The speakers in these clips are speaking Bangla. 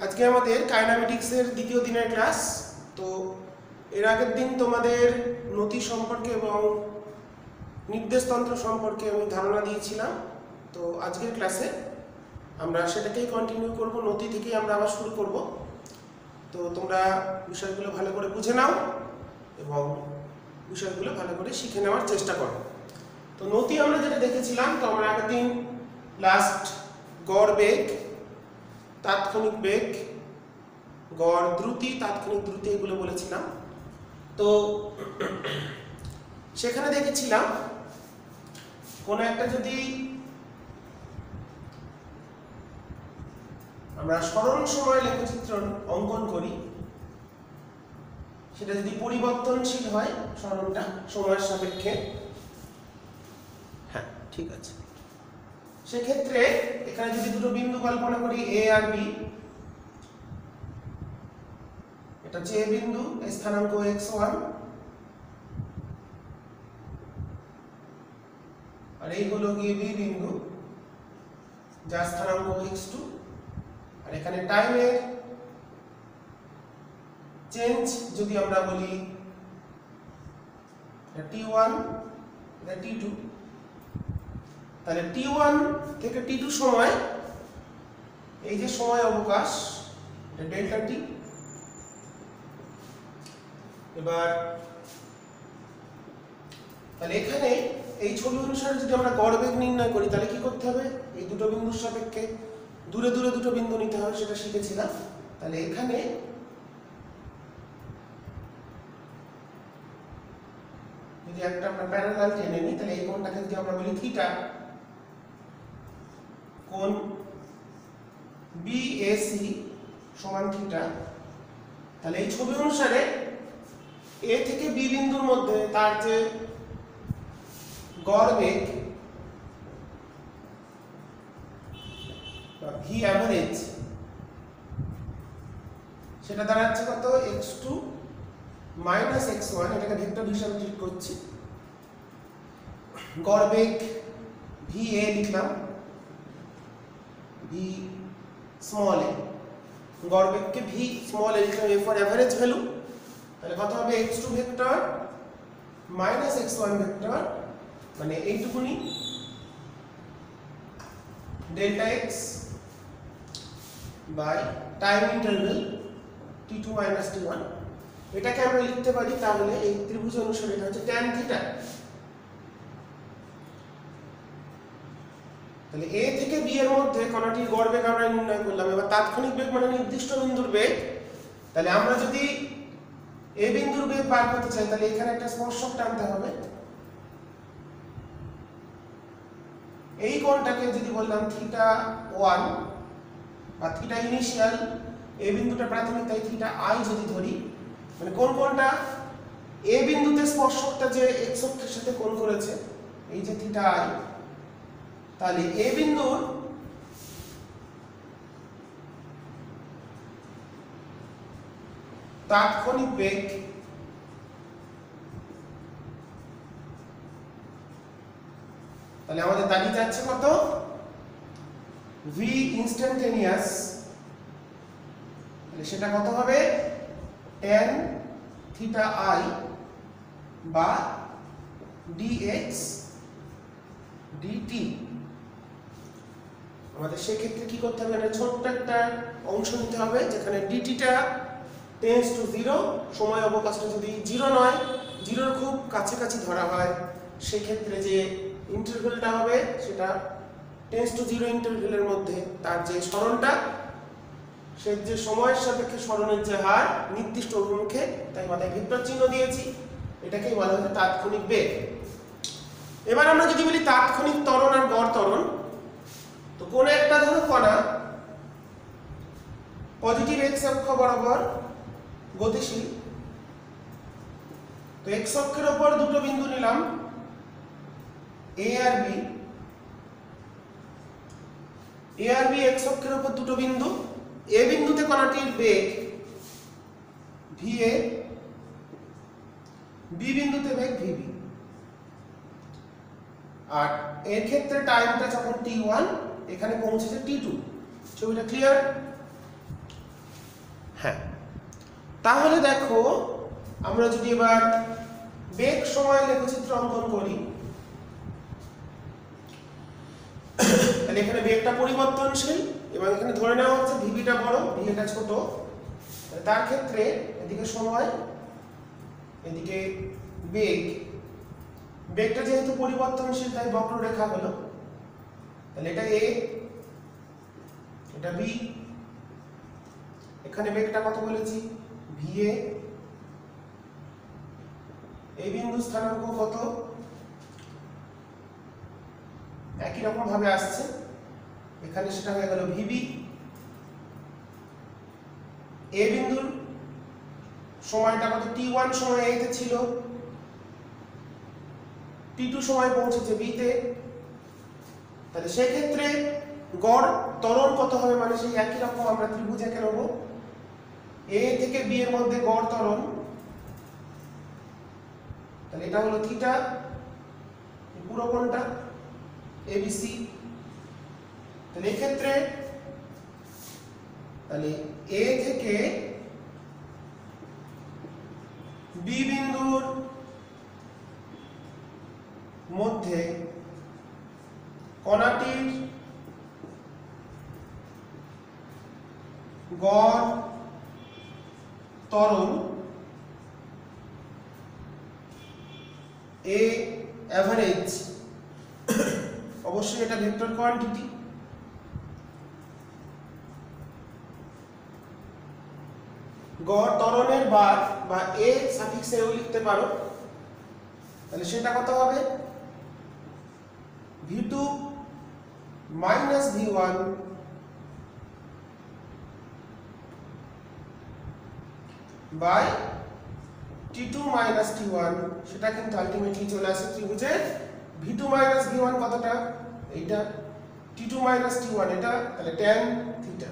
আজকে আমাদের কাইনেমেটিক্সের দ্বিতীয় দিনের ক্লাস। তো এর আগের দিন তোমাদের নতি সম্পর্কে এবং নির্দেশতন্ত্র সম্পর্কে আমি ধারণা দিয়েছিলাম। তো আজকের ক্লাসে আমরা সেটাকেই কন্টিনিউ করব, নতি থেকেই আমরা আবার শুরু করব। তো তোমরা বিষয়গুলো ভালো করে বুঝে নাও এবং বিষয়গুলো ভালো করে শিখে নেওয়ার চেষ্টা করো। তো নতি আমরা যেটা দেখেছিলাম, তো আমরা আগের দিন লাস্ট গড় বেগ, তাৎক্ষণিক বেগ, গড় দ্রুতি, তাৎক্ষণিক দ্রুতি এগুলো বলেছিলাম। তো সেখানে দেখেছিলাম কোনো একটা যদি আমরা সরল সময় লেখচিত্র অঙ্কন করি, সেটা যদি পরিবর্তনশীল হয় সরলটা সময়ের সাপেক্ষে, হ্যাঁ ঠিক আছে, সেক্ষেত্রে এখানে যদি দুটো বিন্দু কল্পনা করি এ আর বি, এটা যে বিন্দু স্থানাঙ্ক x1 আর এই হলো গিয়ে বি বিন্দু যার স্থানাঙ্ক x2, আর এখানে টাইমের চেঞ্জ যদি আমরা বলি t1 এটা t2, তাহলে t1 থেকে t2 সময় এই যে সময় অবকাশ এটা ডেল্টা টি। এবার তাহলে এখানে এই ছবি অনুসারে যদি আমরা গড় বেগ নির্ণয় করি, তাহলে কি করতে হবে? এই দুটো বিন্দুর সাপেক্ষে দূরে দূরে দুটো বিন্দু নিতে হবে, সেটা শিখেছিলাম। তাহলে এখানে যদি একটা আমরা প্যারালাল টেনে নিই, তাহলে এই কোণটাকে যদি আমরা বলি থিটা, কোণ বিএসি সমান থিটা, তাহলে এই ছবি অনুসারে এ থেকে বি বিন্দুর মধ্যে তার যে গড় বেগ ভি অ্যাভারেজ, সেটা দাঁড়াচ্ছে কত? x2 মাইনাস x1, এটাকে ভেক্টর হিসাবে ট্রিট করছি। গড় বেগ ভি এ লিখলাম, ভি স্মল এ, গড় বেগকে ভি স্মল এ লিখলাম, এ ফর অ্যাভারেজ ভ্যালু। তাহলে কত হবে? x2 vector minus x1 vector, মানে এইটুকুনি delta x by time interval t2 minus t1। এটাকে আমরা লিখতে পারি তাহলে এই ত্রিভুজ অনুসারে এটা হচ্ছে tan থিটা। তাহলে a থেকে b এর মধ্যে কোণটির গড় বেগ আমরা নির্ণয় করলাম। এবার তাৎক্ষণিক বেগ মানে নির্দিষ্ট বিন্দুর বেগ। তাহলে আমরা যদি a বিন্দুর বেগ বার করতে চাই, তাহলে এখানে একটা স্পর্শক টানতে হবে। এই কোণটাকে যদি বললাম থিটা 1 বা থিটা ইনিশিয়াল, এ বিন্দুটা প্রাথমিক, তাই থিটা আই যদি ধরি, মানে কোন কোণটা এ বিন্দুতে স্পর্শকটা যে x অক্ষের সাথে কোণ করেছে, এই যে থিটা আই, তাহলে এ বিন্দুর তাৎক্ষণিক বেগ তাহলে আমাদের দাঁড়িয়ে যাচ্ছে কত? v ইনস্ট্যান্টেনিয়াস, তাহলে সেটা কত হবে? tan থিটা i বা dx dt। আমাদের সেক্ষেত্রে কি করতে হবে? ছোট্ট একটা অংশ নিতে হবে যেখানে dt-টা টেন্ডস টু 0, সময় অবকাশটা যদি 0 নয়, 0-র খুব কাছাকাছি ধরা হয়, সেক্ষেত্রে যে ইন্টারভেলটা হবে সেটা টেন্ডস টু 0 ইন্টারভেলের মধ্যে তার যে সরণটা, সে যে সময়ের সাপেক্ষে সরণের যে হার নির্দিষ্ট অভিমুখে, তাই মাথায় ভেক্টর চিহ্ন দিয়েছি, এটাকেই বলা হচ্ছে তাৎক্ষণিক বেগ। এবার আমরা যদি বলি তাৎক্ষণিক ত্বরণ আর গড় ত্বরণ, তো কোন একটা ধরো কণা পজিটিভ এক্স অক্ষ বরাবর গতিশীল, তো এক্স অক্ষের উপর দুটো বিন্দু নিলাম এ আর বি, এ আর বি এক্স অক্ষের উপর দুটো বিন্দু, এ বিন্দুতে কণাটির বেগ ভি এ, বি বিন্দুতে বেগ ভি বি, আর এর ক্ষেত্রে টাইমটা যখন t1, এখানে পৌঁছেছে t2। ছবিটা ক্লিয়ার? হ্যাঁ, তাহলে দেখো আমরা যদি এবার বেগ সময় লেখচিত্র অঙ্কন করি, তাহলে এখানে বেগটা পরিবর্তনশীল এবং এখানে ধরে নেওয়া হচ্ছে ভিবিটা বড় ভিটা ছোট। তার ক্ষেত্রে এদিকে সময়, এদিকে বেগ, বেগটা যেহেতু পরিবর্তনশীল তাই বক্ররেখা হলো। তাহলে এটা এ, এটা বি, এখানে বেগটা কত বলেছি ভিএ, এই বিন্দু স্থানাঙ্ক কত একই রকম ভাবে আসছে, এখানে সেটা হয়ে গেল ভিবি। এ বিন্দুর সময়টা কত t1 সময় এ তে ছিল, t2 সময় পৌঁছেছে বি তে। তাহলে সেই ক্ষেত্রে গড় ত্বরণ কত হবে, মানে সেই একই রকম আমরা ত্রিভুজ এঁকে নেব, এ থেকে বি এর মধ্যে গড় ত্বরণ। তাহলে এটা হলো থিটা, পুরো কোণটা এবিসি। তাহলে এই ক্ষেত্রে তাহলে এ থেকে বি বিন্দুর মধ্যে কণাটির গড় ত্বরণ এ অ্যাভারেজ, অবশ্যই এটা ভেক্টর কোয়ান্টিটি। গড় ত্বরণের বার বা এ সাফিক্স এও লিখতে পারো, তাহলে সেটা কত হবে v2 minus v1 by t2 minus t1, সেটা কিন্তু আলটিমেটলি চলে আসে ত্রিভুজের v2 মাইনাস v1 কতটা এইটা, t2 মাইনাস t1 এটা, তাহলে tan থিটা।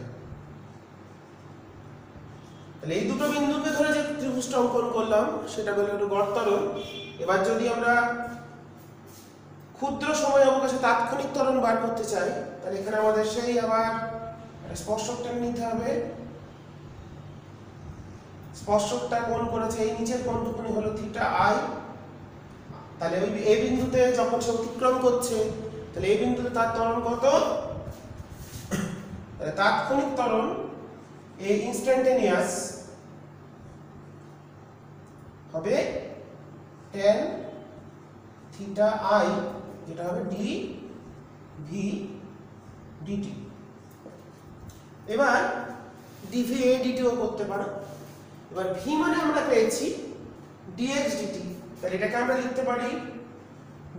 তাহলে এই দুটো বিন্দুকে ধরে যে ত্রিভুজটা অঙ্কন করলাম সেটা বলে হলো গড় ত্বরণ। এবার যদি আমরা ক্ষুদ্র সময় অবকাশে তাৎক্ষণিক ত্বরণ বার করতে চাই, তাহলে এখানে আমাদের সেই আবার স্পর্শকটা নিতে হবে। স্পর্শকটা কোণ করেছে এই নিচের কোণটুকুনি হলো থিটা আই। তাহলে ওই এই বিন্দুতে যখন সে অতিক্রম করছে, তাহলে এই বিন্দুতে তার ত্বরণ কত, তাহলে তাৎক্ষণিক ত্বরণ এই ইনস্ট্যান্টেনিয়াস হবে tan থিটা আই, যেটা হবে ডি ভি ডিটি। এবার ডিভি এ ডিটিও করতে পারো। এবার ভি মানে আমরা পেয়েছি ডিএক্স ডিটি, তাহলে এটাকে আমরা লিখতে পারি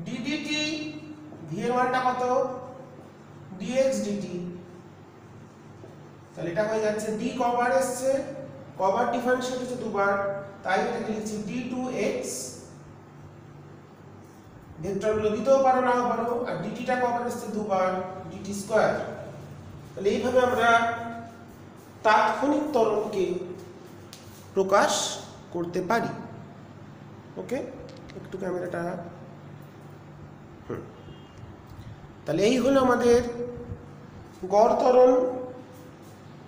ডিডিটি, ভি এর মানটা কত ডিএক্স ডিটি। তাহলে এটা হয়ে যাচ্ছে ডি কবার এসছে, কবার ডিফারেন্সিয়েট হচ্ছে দুবার, তাই এটাকে লিখছি d2x, ভেক্টরগুলো দিতেও পারো নাও পারো, আর ডিটিটা কবার এসছে দুবার, ডিটি স্কয়ার। তাহলে এইভাবে আমরা তাৎক্ষণিক ত্বরণকে প্রকাশ করতে পারি। ওকে, একটু ক্যামেরাটা, তাহলে এই হলো আমাদের গড় ত্বরণ,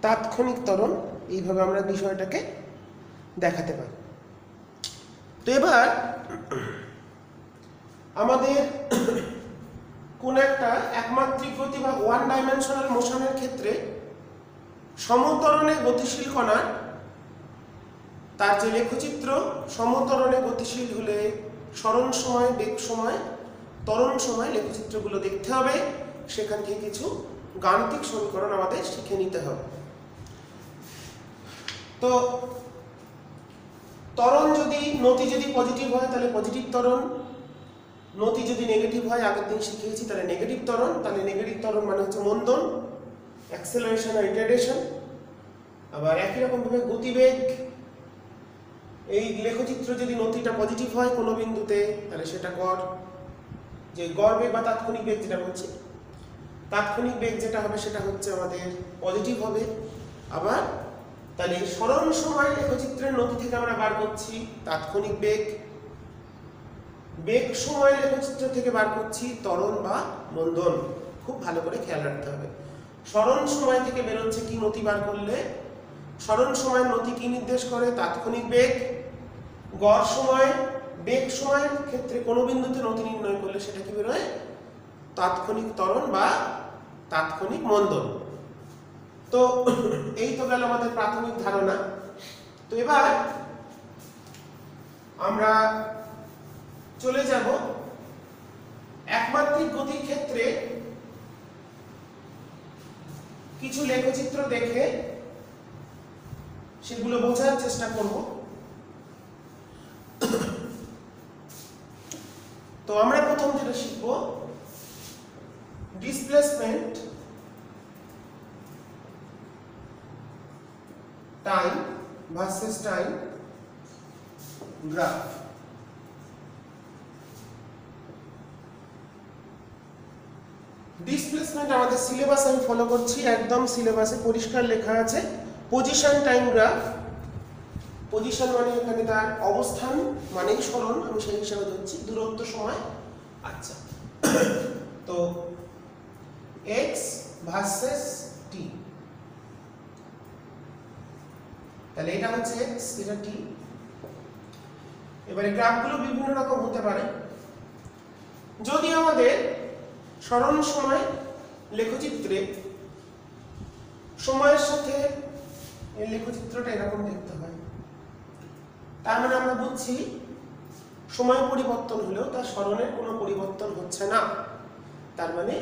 তাৎক্ষণিক ত্বরণ, এইভাবে আমরা বিষয়টাকে দেখাতে পারি। তো এবার আমাদের কোন একটা একমাত্রিক গতি বা ওয়ান ডাইমেনশনাল মোশনের ক্ষেত্রে সমত্বরণে গতিশীল কণার তার যে লেখচিত্র, সমত্বরণে গতিশীল হলে সরণ সময়, বেগ সময়, ত্বরণ সময় লেখচিত্রগুলো দেখতে হবে। সেখান থেকে কিছু গাণিতিক সমীকরণ আমাদের শিখে নিতে হবে। তো ত্বরণ যদি নতি যদি পজিটিভ হয় তাহলে পজিটিভ ত্বরণ, নতি যদি নেগেটিভ হয়, আগের দিন শিখিয়েছি, তাহলে নেগেটিভ ত্বরণ। তাহলে নেগেটিভ ত্বরণ মানে হচ্ছে মন্দন, অ্যাক্সেলারেশন আর রিটার্ডেশন। আবার একই রকম ভাবে গতিবেগ, এই লেখচিত্র যদি নতিটা পজিটিভ হয় কোনো বিন্দুতে, তাহলে সেটা গড়, যে গড় বেগ বা তাৎক্ষণিক বেগ যেটা বলছি, তাৎক্ষণিক বেগ যেটা হবে সেটা হচ্ছে আমাদের পজিটিভ হবে। আবার তাহলে সরণ সময় লেখচিত্রের নতি থেকে আমরা বার করছি তাৎক্ষণিক বেগ, বেগ সময় লেখচিত্র থেকে বার করছি ত্বরণ বা মন্দন। খুব ভালো করে খেয়াল রাখতে হবে, সরণ সময় থেকে বেরোচ্ছে কি নতি বার করলে, সরণ সময়ের নতি কি নির্দেশ করে? তাৎক্ষণিক বেগ। গড় সময়, বেগ সময়ের ক্ষেত্রে কোনো বিন্দুতে নতি নির্ণয় করলে সেটা কি বেরোয়? তাৎক্ষণিক ত্বরণ বা তাৎক্ষণিক মন্দন। তো এই তো গেল আমাদের প্রাথমিক ধারণা। তো এবার আমরা চলে যাব একমাত্রিক গতির ক্ষেত্রে কিছু লেখচিত্র দেখে সেগুলো বোঝার চেষ্টা করব। তো আমরা প্রথম যেটা শিখব, displacement time versus time graph. Displacement আমাদের সিলেবাস আমি ফলো করছি, একদম সিলেবাসে পরিষ্কার লেখা আছে পজিশন টাইম গ্রাফ। পজিশন মানে এখানে তার অবস্থান মানেই সরণ, আমি সেই হিসাবে ধরছি, দূরত্ব সময়। আচ্ছা, তো এক্স ভার্সেস টি, তাহলে এটা হচ্ছে এক্স, এটা টি। এবারে গ্রাফগুলো বিভিন্ন রকম হতে পারে। যদি আমাদের সরণ সময় লেখচিত্রে সময়ের সাথে এই লেখচিত্রটা এরকম দেখতে হয়, তার মানে আমরা বুঝছি সময় পরিবর্তন হলেও তার সরণের কোনো পরিবর্তন হচ্ছে না, তার মানে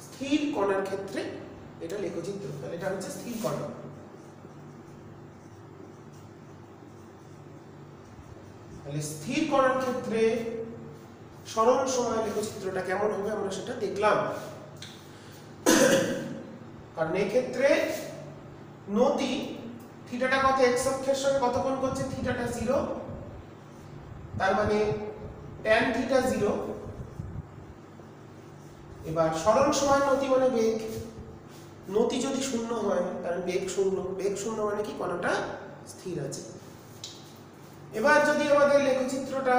স্থির কণার ক্ষেত্রে এটা লেখচিত্র। তাহলে এটা হচ্ছে স্থির কণা। তাহলে স্থির কণার ক্ষেত্রে সরণ সময় লেখচিত্রটা কেমন হবে আমরা সেটা দেখলাম। কারণ এই ক্ষেত্রে নতি থিটাটা কত, এক্স অক্ষের সঙ্গে কত কোণ করছে? থিটাটা 0, তার মানে tan থিটা 0। এবার সরণ সময় নতি মানে বেগ, নতি যদি 0 হয় তাহলে বেগ 0, বেগ 0 মানে কি? কণাটা স্থির আছে। এবার যদি আমাদের লেখচিত্রটা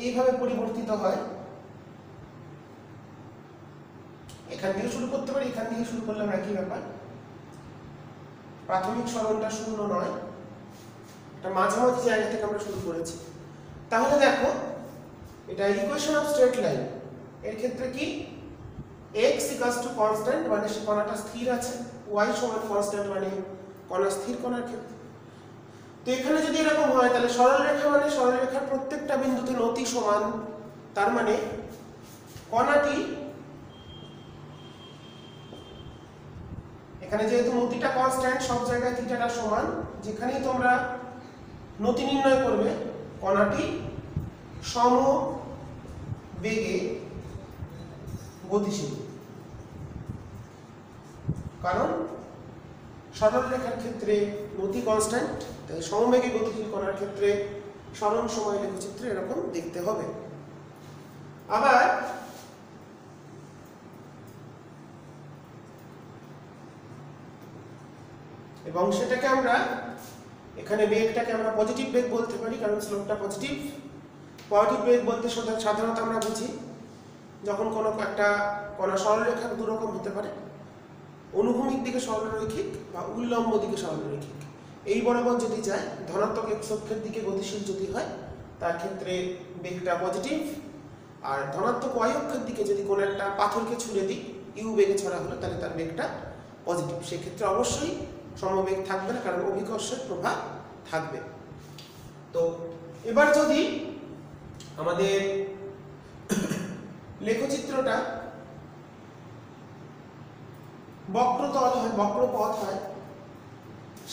এইভাবে পরিবর্তিত হয়, এখান থেকে শুরু করতে পারি, এখান থেকে শুরু করলাম, একই ব্যাপার। প্রাথমিক সরণটা 0 নয়, এটা মাঝামাঝি জায়গা থেকে আমরা শুরু করেছি। তাহলে দেখো এটা ইকুয়েশন অফ স্ট্রেট লাইন, এর ক্ষেত্রে কি x কনস্ট্যান্ট মানে সে কণাটা স্থির আছে, y সমান কনস্ট্যান্ট মানে কণা স্থির কণার ক্ষেত্রে। তো এখানে যদি এরকম হয় তাহলে সরলরেখা মানে সরলরেখার প্রত্যেকটা বিন্দুতে নতি সমান, তার মানে কণাটি এখানে যেহেতু নতিটা কনস্ট্যান্ট, সব জায়গায় থিটাটা সমান, যেখানেই তোমরা নতি নির্ণয় করবে কণাটি সম বেগে গতিশীল। কারণ সরলরেখার ক্ষেত্রে নতি কনস্ট্যান্ট, তাই সমবেগে গতিশীল কণার ক্ষেত্রে সরণ সময় লেখচিত্র এরকম দেখতে হবে। আবার এবং সেটাকে আমরা এখানে বেগটাকে আমরা পজিটিভ বেগ বলতে পারি, কারণ স্লোপটা পজিটিভ। পজিটিভ বেগ বলতে সাধারণত আমরা বুঝি যখন কোনো একটা কণা সরলরেখার দুরকম হতে পারে, অনুভূমিক দিকে সরলরৈখিক বা উল্লম্ব দিকে সরলরৈখিক। এই বরাবর যদি যায়, ধনাত্মক এক্স অক্ষের দিকে গতিশীল যদি হয় তার ক্ষেত্রে বেগটা পজিটিভ, আর ধনাত্মক ওয়াই অক্ষের দিকে যদি কোনো একটা পাথরকে ছুঁড়ে দিই, ইউ বেগে ছড়া হলো, তাহলে তার বেগটা পজিটিভ। সেক্ষেত্রে অবশ্যই সমবেগ থাকবে না, কারণ অভিকর্ষের প্রভাব থাকবে। তো এবার যদি আমাদের লেখচিত্রটা বক্রতল হয়, বক্রপথ হয়,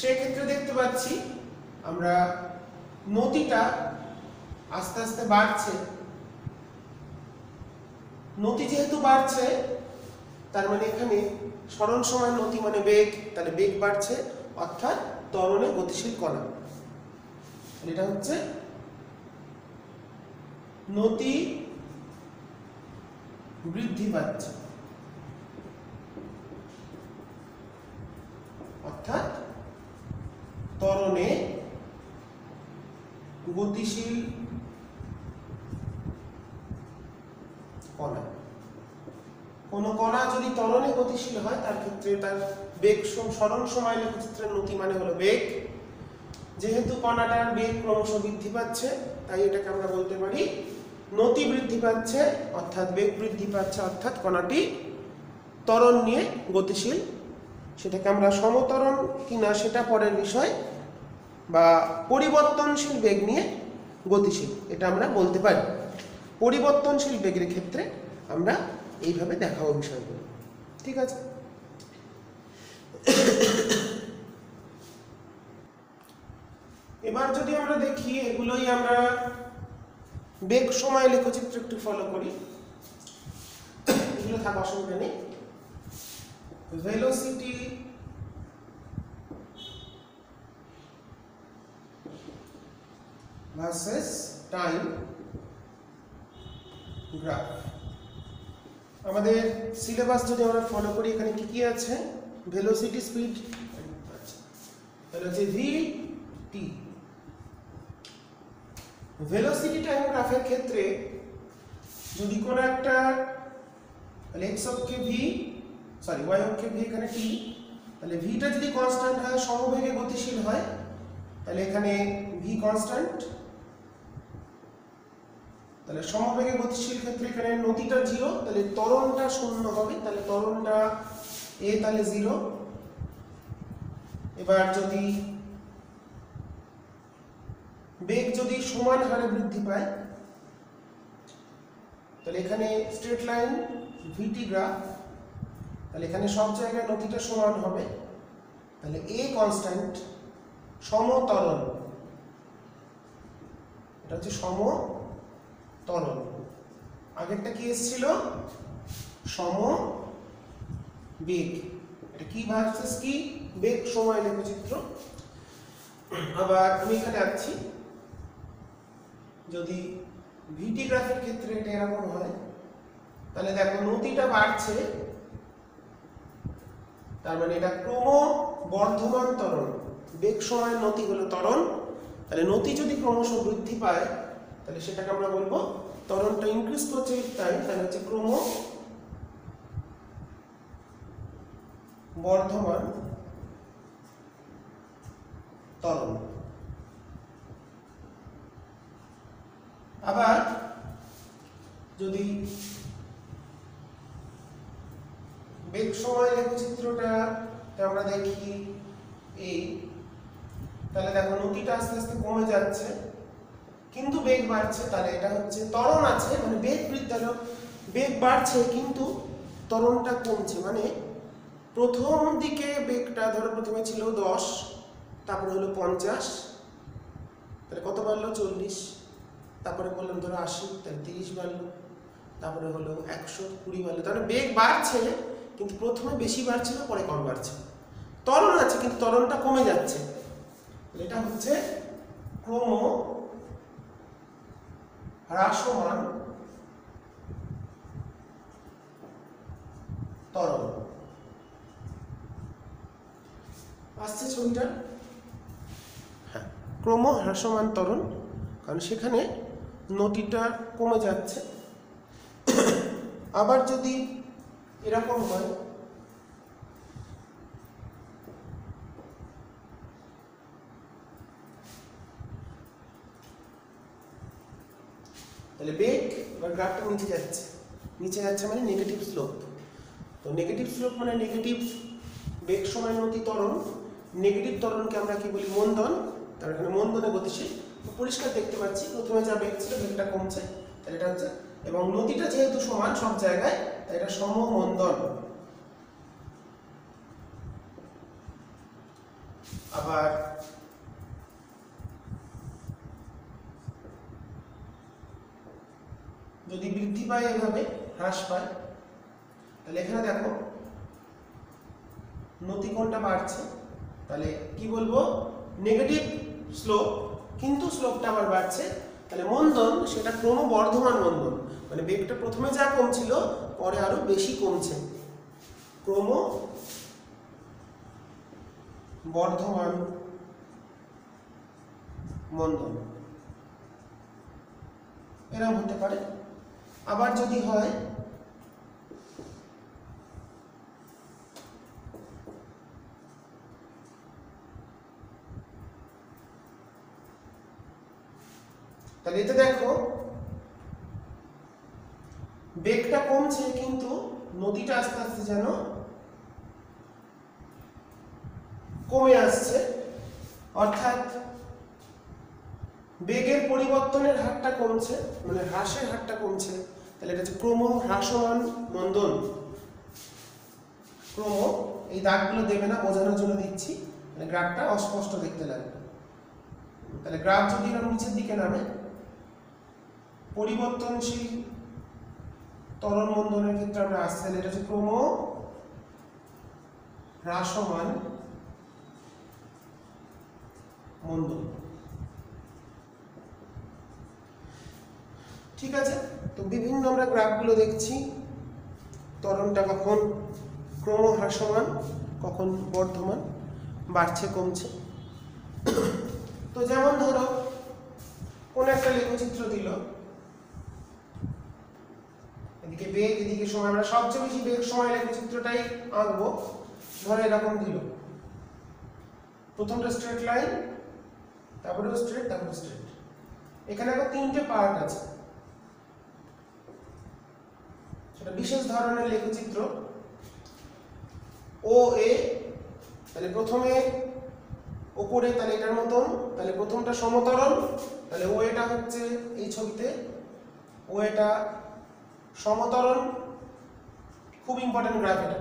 সেক্ষেত্রে দেখতে পাচ্ছি আমরা নতিটা আস্তে আস্তে বাড়ছে। নতি যেহেতু বাড়ছে তার মানে এখানে সরণ সময় নতি মানে বেগ, তাহলে বেগ বাড়ছে, অর্থাৎ ত্বরণে গতিশীল কণা। এটা হচ্ছে নতি বৃদ্ধি পাচ্ছে, অর্থাৎ ত্বরণে গতিশীল কণা। কোনো কণা যদি ত্বরণে গতিশীল হয় তার ক্ষেত্রে তার বেগ সরণ সময় লেখচিত্রের নতি মানে হলো বেগ। যেহেতু কণাটার বেগ ক্রমশ বৃদ্ধি পাচ্ছে তাই এটাকে আমরা বলতে পারি নতি বৃদ্ধি পাচ্ছে, অর্থাৎ বেগ বৃদ্ধি পাচ্ছে, অর্থাৎ কণাটি ত্বরণ নিয়ে গতিশীল। সেটাকে আমরা সমত্বরণ কিনা সেটা পরের বিষয়, বা পরিবর্তনশীল বেগ নিয়ে গতিশীল এটা আমরা বলতে পারি। পরিবর্তনশীল বেগের ক্ষেত্রে আমরা এইভাবে দেখাবো বিষয়গুলো, ঠিক আছে। এবার যদি আমরা দেখি, এগুলোই আমরা বেগ সময় লেখচিত্র একটু ফলো করি, এগুলো থাকা অসুবিধা নেই। Velocity versus time graph. আমাদের সিলেবাস যদি আমরা ফলো করি, এখানে কি কি আছে? ভেলোসিটি, স্পিড, তাহলে হচ্ছে ভি টি। ভেলোসিটি টাইম গ্রাফের ক্ষেত্রে যদি কোনো একটা এক্স অক্ষে ভি, সরি ওয়াই অক্ষে ভি, এখানে টি, তাহলে ভিটা যদি কনস্ট্যান্ট হয়, সমবেগে গতিশীল হয়, তাহলে এখানে ভি কনস্ট্যান্ট। তাহলে সমবেগে গতিশীল ক্ষেত্রে এখানে নতিটা 0, তাহলে ত্বরণটা 0 হবে, তাহলে ত্বরণটা এ, তাহলে 0। এবার যদি বেগ যদি সমান হারে বৃদ্ধি পায়, তাহলে এখানে স্ট্রেট লাইন ভিটি গ্রাফ, তাহলে এখানে সব জায়গায় নতিটা সমান হবে, তাহলে এ কনস্ট্যান্ট, সমত্বরণ, এটা হচ্ছে সমত্বরণ। আগেরটা কি এসেছিল? সমবেগ। এটা কি ভার্সেস কি? বেগ সময় লেখচিত্র। আবার আমি এখানে আসছি, যদি ভিটি গ্রাফের ক্ষেত্রে এটা এরকম হয়, তাহলে দেখো নতিটা বাড়ছে, তার মানে এটা ক্রমবর্ধমান ত্বরণ। বেগ সময়ের নতি হলো ত্বরণ, তাহলে নতি যদি ক্রমশ বৃদ্ধি পায় তাহলে সেটাকে আমরা বলবো ত্বরণটা ইনক্রিজ করছে টাইম, তাহলে হচ্ছে ক্রমবর্ধমান ত্বরণ। আবার যদি বেগ সময় লেখচিত্রটা আমরা দেখি এই, তাহলে দেখো নতিটা আস্তে আস্তে কমে যাচ্ছে কিন্তু বেগ বাড়ছে, তাহলে এটা হচ্ছে ত্বরণ আছে, মানে বেগ বৃদ্ধি, বেগ বাড়ছে কিন্তু ত্বরণটা কমছে। মানে প্রথম দিকে বেগটা ধরো প্রথমে ছিল 10, তারপরে হলো 50, তাহলে কত বাড়লো? 40, তারপরে বললাম ধরো 80, তাহলে 30 বাড়লো, তারপরে হলো 120 বাড়লো। তাহলে বেগ বাড়ছে কিন্তু প্রথমে বেশি বাড়ছে না, পরে কম বাড়ছে। ত্বরণ আছে কিন্তু ত্বরণটা কমে যাচ্ছে, এটা হচ্ছে ক্রমহ্রাসমান ত্বরণ। আসছে ছবিটা? হ্যাঁ, ক্রমহ্রাসমান ত্বরণ, কারণ সেখানে নতিটা কমে যাচ্ছে। আবার যদি এরকম হয়, তাহলে বেগ বা গ্রাফটা নিচে যাচ্ছে, নিচে যাচ্ছে মানে নেগেটিভ স্লোপ। তো নেগেটিভ স্লোপ মানে নেগেটিভ বেগ সময় নতি ত্বরণ। নেগেটিভ ত্বরণকে আমরা কি বলি? মন্দন। তার এখানে মন্দনে গতিশীল। পরিষ্কার দেখতে পাচ্ছি প্রথমে যা বেগ ছিল বেগটা কমছে, তাহলে এটা হচ্ছে, এবং নতিটা যেহেতু সমান সব জায়গায়, তাই এটা সমমন্দন। আবার যদি বৃদ্ধি পায় এভাবে, হ্রাস পায়, তাহলে এখানে দেখো নতি কোণটা বাড়ছে, তাহলে কি বলবো? নেগেটিভ স্লোপ, কিন্তু স্লোপটা আবার বাড়ছে, তাহলে মন্দন সেটা ক্রমবর্ধমান মন্দন। মানে বেগটা প্রথমে যা কমছিল পরে আরো বেশি কমছে, ক্রমবর্ধমান মন্দন এরকম হতে পারে। আবার যদি হয় বেগটা কমছে কিন্তু নদীটা আস্তে আস্তে যেন কমে আসছে, অর্থাৎ বেগের পরিবর্তনের হারটা কমছে, মানে হ্রাসের হারটা কমছে। তাহলে এটা হচ্ছে ক্রম হ্রাসমান মন্দন। ক্রম, এই দাগগুলো দেবে না, বোঝানোর জন্য দিচ্ছি, মানে গ্রাফটা অস্পষ্ট দেখতে লাগবে। তাহলে গ্রাফ যদি এরকম নিচের দিকে নামে, পরিবর্তনশীল তরল মন্দনের ক্ষেত্রে আমরা আসছি, তাহলে এটা হচ্ছে ক্রম হ্রাসমান মন্দন। ঠিক আছে, তো বিভিন্ন আমরা গ্রাফগুলো দেখছি, ত্বরণটা কখন ক্রম হ্রাসমান, কখন বর্ধমান, বাড়ছে কমছে। তো যেমন ধরো কোন একটা লেখচিত্র দিল, এদিকে বেগ এদিকে সময়, আমরা সবচেয়ে বেশি বেগ সময় লেখচিত্রটাই আঁকবো। ধরো এরকম দিল, প্রথমটা স্ট্রেট লাইন, তারপরে স্ট্রেট, তারপরে স্ট্রেট। এখানে আবার তিনটে পার্ট আছে, সেটা বিশেষ ধরনের লেখচিত্র। ও এ, তাহলে প্রথমে ওপরে, তাহলে এটার মতন, তাহলে প্রথমটা সমতরণ, তাহলে ও এটা হচ্ছে এই ছবিতে ও এটা সমতরণ। খুব ইম্পর্টেন্ট গ্রাফ এটা।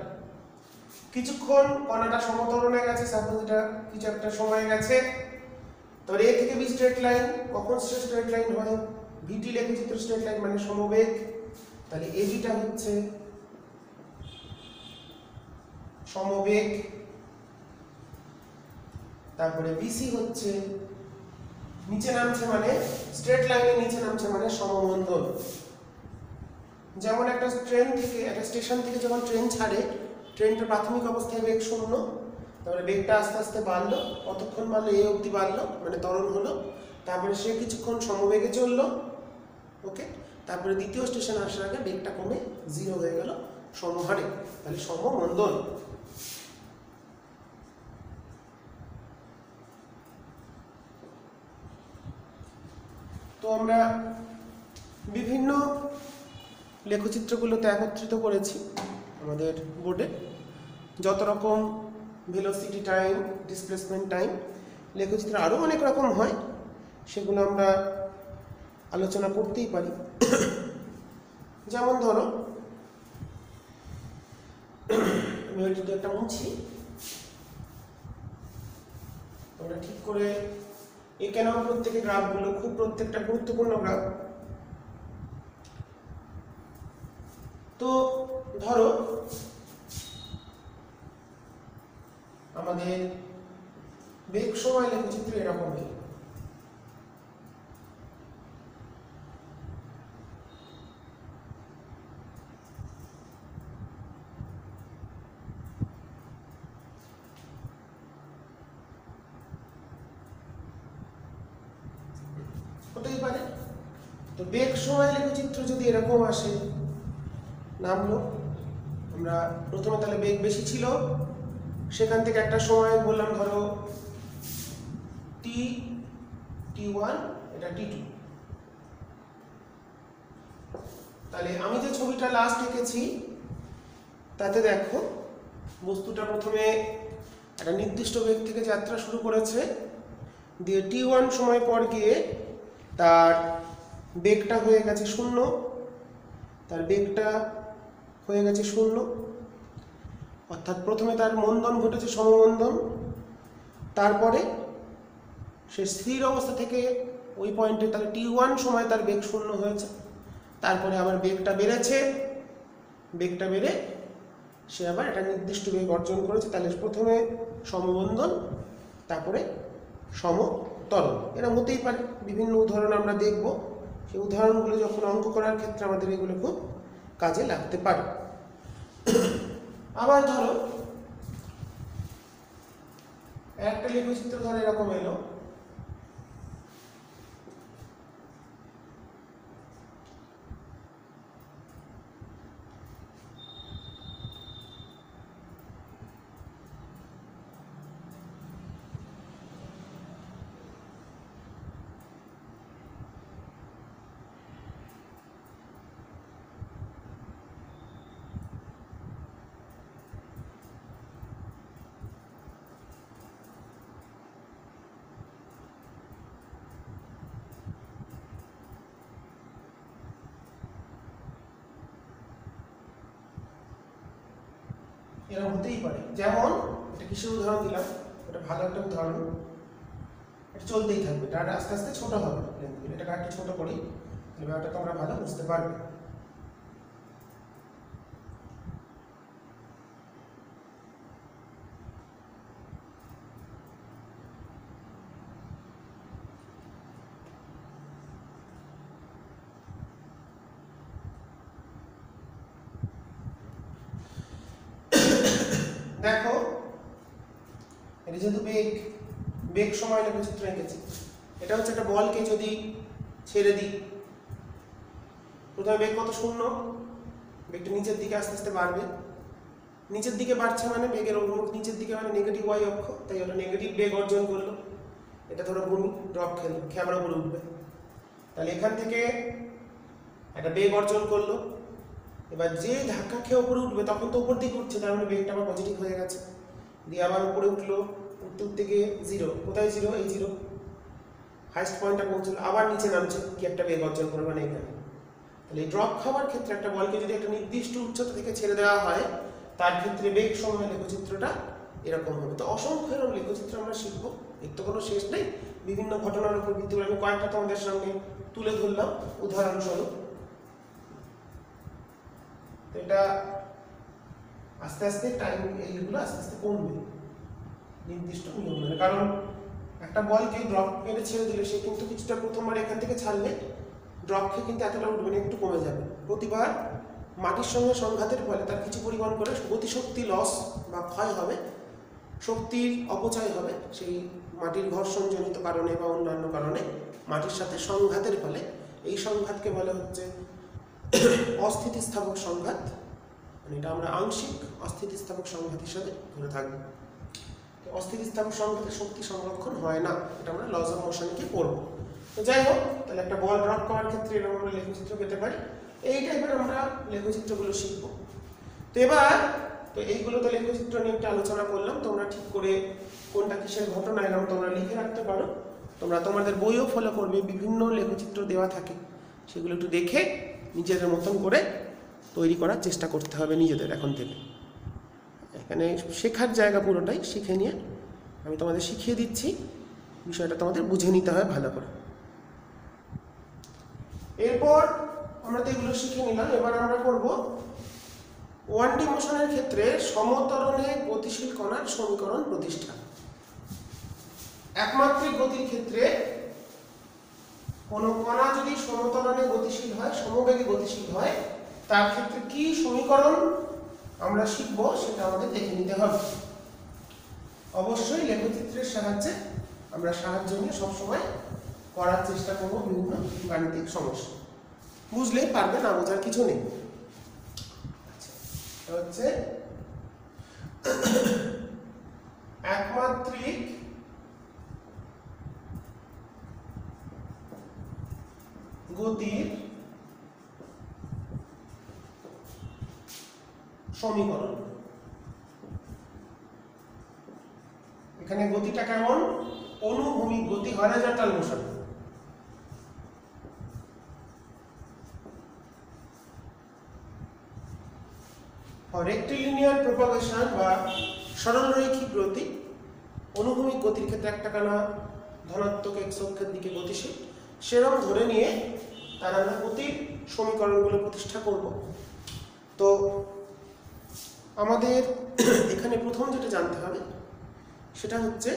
কিছুক্ষণ কণাটা সমতরণে গেছে, সাপোজ এটা কিছু একটা সময় গেছে, তাহলে এ থেকে বি স্ট্রেট লাইন। কখন স্ট্রেট লাইন হয়? ভিটি লেখচিত্র স্ট্রেট লাইন মানে সমবেগ। তাহলে এবিটা হচ্ছে সমবেগ, তারপরে বিসি হচ্ছে নিচে নামছে মানে স্ট্রেট লাইনে নিচে নামছে মানে সমমন্দন। যেমন একটা ট্রেন থেকে, একটা স্টেশন থেকে যখন ট্রেন ছাড়ে, ট্রেনটা প্রাথমিক অবস্থায় বেগ 0, তারপরে বেগটা আস্তে আস্তে বাড়লো, কতক্ষণ বাড়লো? এ অবধি বাড়লো, মানে ত্বরণ হলো। তারপরে সে কিছুক্ষণ সমবেগে চললো, ওকে। তারপরে দ্বিতীয় স্টেশন আসার আগে বেগটা কমে 0 হয়ে গেল সমহারে, তাহলে সমমন্দন। তো আমরা বিভিন্ন লেখচিত্রগুলোতে একত্রিত করেছি আমাদের বোর্ডে। যত রকম ভেলোসিটি টাইম, ডিসপ্লেসমেন্ট টাইম লেখচিত্র আরও অনেক রকম হয়, সেগুলো আমরা আলোচনা করতেই পারি। যেমন ধরো আমি ওই যদি একটা মুছি, আমরা ঠিক করে একে নাম প্রত্যেকের গ্রাফগুলো খুব প্রত্যেকটা গুরুত্বপূর্ণ গ্রাফ। তো ধরো আমাদের বেগ সময় লেখচিত্র এরকমই। হতেই পারে। তো বেগ সময় লেখচিত্র যদি এরকম আসে, নামলো, আমরা প্রথমে তাহলে বেগ বেশি ছিল, সেখান থেকে একটা সময় বললাম ধরো t1, এটা t2। তাহলে আমি যে ছবিটা লাস্ট এঁকেছি তাতে দেখো বস্তুটা প্রথমে একটা নির্দিষ্ট বেগ থেকে যাত্রা শুরু করেছে, দিয়ে t1 সময় পর গিয়ে তার বেগটা হয়ে গেছে 0, তার বেগটা হয়ে গেছে 0, অর্থাৎ প্রথমে তার মন্দন ঘটেছে সমমন্দন, তারপরে সে স্থির অবস্থা থেকে ওই পয়েন্টে তাহলে t1 সময় তার বেগ 0 হয়েছে, তারপরে আবার বেগটা বেড়েছে, বেগটা বেড়ে সে আবার একটা নির্দিষ্ট বেগ অর্জন করেছে। তাহলে প্রথমে সমমন্দন, তারপরে সমতরণ। এরা হতেই পারে, বিভিন্ন উদাহরণ আমরা দেখব, সেই উদাহরণগুলো যখন অঙ্ক করার ক্ষেত্রে আমাদের এগুলো খুব কাজে লাগতে পারে। আবার ধরো একটা লেখচিত্র ধরো এরকম এলো, এরকম হতেই পারে। যেমন এটা কিসের উদাহরণ দিলাম, এটা ভালো একটা উদাহরণ। এটা চলতেই থাকবে, এটা আস্তে আস্তে ছোট হবে, এটাকে একটু ছোট করি, ব্যাপারটা তোমরা ভালো বুঝতে পারবে। দেখো এটা যেহেতু বেগ সময় লেখচিত্র এঁকেছি, এটা হচ্ছে একটা বলকে যদি ছেড়ে দিই, প্রথমে বেগ কত? 0। বেগটা নিচের দিকে আস্তে আস্তে বাড়বে, নিচের দিকে বাড়ছে মানে বেগের অভিমুখ নিচের দিকে, মানে নেগেটিভ ওয়াই অক্ষ, তাই ওটা নেগেটিভ বেগ অর্জন করলো। এটা ধরো ভূমি, ড্রপ খেলো, ক্যামেরা উপরে উঠবে, তাহলে এখান থেকে একটা বেগ অর্জন করলো। এবার যে ধাক্কা খেয়ে উপরে উঠবে তখন তো উপর দিকে উঠছে, তার মানে বেগটা আবার পজিটিভ হয়ে গেছে। দিয়ে আবার উপরে উঠলো, উঠতে উঠতে গিয়ে 0, কোথায় 0? এই 0, হাইস্ট পয়েন্টটা পৌঁছলো, আবার নিচে নামছে, কি একটা বেগ অর্জন করবে না এখানে। তাহলে এই ড্রপ খাওয়ার ক্ষেত্রে একটা বলকে যদি একটা নির্দিষ্ট উচ্চতা থেকে ছেড়ে দেওয়া হয়, তার ক্ষেত্রে বেগ সময় লেখচিত্রটা এরকম হবে। তো অসংখ্য এরকম লেখচিত্র আমরা শিখবো, এর তো কোনো শেষ নেই। বিভিন্ন ঘটনার উপর ভিত্তি করে আমি কয়েকটা তোমাদের সামনে তুলে ধরলাম উদাহরণস্বরূপ। এটা আস্তে আস্তে টাইম, এইগুলো আস্তে আস্তে কমবে নির্দিষ্ট নিয়ম মেনে। কারণ একটা বলকে ড্রপ মেরে ছেড়ে দিলে সে কিন্তু কিছুটা, প্রথমবার এখান থেকে ছাড়লে ড্রপ খেয়ে কিন্তু এতটা উঠবে না, একটু কমে যাবে। প্রতিবার মাটির সঙ্গে সংঘাতের ফলে তার কিছু পরিমাণ করে গতিশক্তি লস বা ক্ষয় হবে, শক্তির অপচয় হবে, সেই মাটির ঘর্ষণজনিত কারণে বা অন্যান্য কারণে মাটির সাথে সংঘাতের ফলে। এই সংঘাতকে বলে হচ্ছে অস্থিতিস্থাপক সংঘাত, মানে এটা আমরা আংশিক অস্থিতিস্থাপক সংঘাত হিসাবে ধরে থাকবো। অস্থিতিস্থাপক সংঘাতে শক্তি সংরক্ষণ হয় না, এটা আমরা লজ অফ মোশনকে পড়বো। তো যাই হোক, তাহলে একটা বল ড্রপ করার ক্ষেত্রে এরকম আমরা লেখচিত্র পেতে পারি। এই টাইপের আমরা লেখচিত্রগুলো শিখবো। তো এবার তো এইগুলো তো লেখচিত্র নিয়ে একটা আলোচনা করলাম, তোমরা ঠিক করে কোনটা কিসের ঘটনা এরকম তোমরা লিখে রাখতে পারো। তোমরা তোমাদের বইও ফলো করবে, বিভিন্ন লেখচিত্র দেওয়া থাকে, সেগুলো একটু দেখে নিজেদের মতন করে তৈরি করার চেষ্টা করতে হবে নিজেদের এখন থেকে। এখানে শেখার জায়গা পুরোটাই, শিখে নিয়ে আমি তোমাদের শিখিয়ে দিচ্ছি, বিষয়টা তোমাদের বুঝে নিতে হয় ভালো করে। এরপর আমরা তো এগুলো শিখে নিলাম, এবার আমরা করব 1D মোশনের ক্ষেত্রে সমতরণে গতিশীল কণার সমীকরণ প্রতিষ্ঠা। একমাত্রিক গতির ক্ষেত্রে কোনো কণা যদি সমতরণে গতিশীল হয়, সমবেগে গতিশীল হয়, তার ক্ষেত্রে কি সমীকরণ আমরা শিখব সেটা আমাদের দেখে নিতে হবে। অবশ্যই লেখচিত্রের সাহায্যে আমরা সাহায্য নিয়ে সবসময় করার চেষ্টা করব বিভিন্ন গাণিতিক সমস্যা। বুঝলেই পারবে, না বোঝার কিছু নেই। হচ্ছে একমাত্রিক গতির সমীকরণ। এখানে গতিটা কেমন? অনুভূমিক গতি, হরাইজন্টাল মোশন। রেক্টিলিনিয়ার প্রপাগেশন বা সরলরৈখিক গতি, অনুভূমিক গতির ক্ষেত্রে একটা কণা ধনাত্মক এক্স অক্ষের দিকে গতিশীল, সেরকম ধরে নিয়ে তার আমরা গতির সমীকরণগুলো প্রতিষ্ঠা করব। তো আমাদের এখানে প্রথম যেটা জানতে হবে সেটা হচ্ছে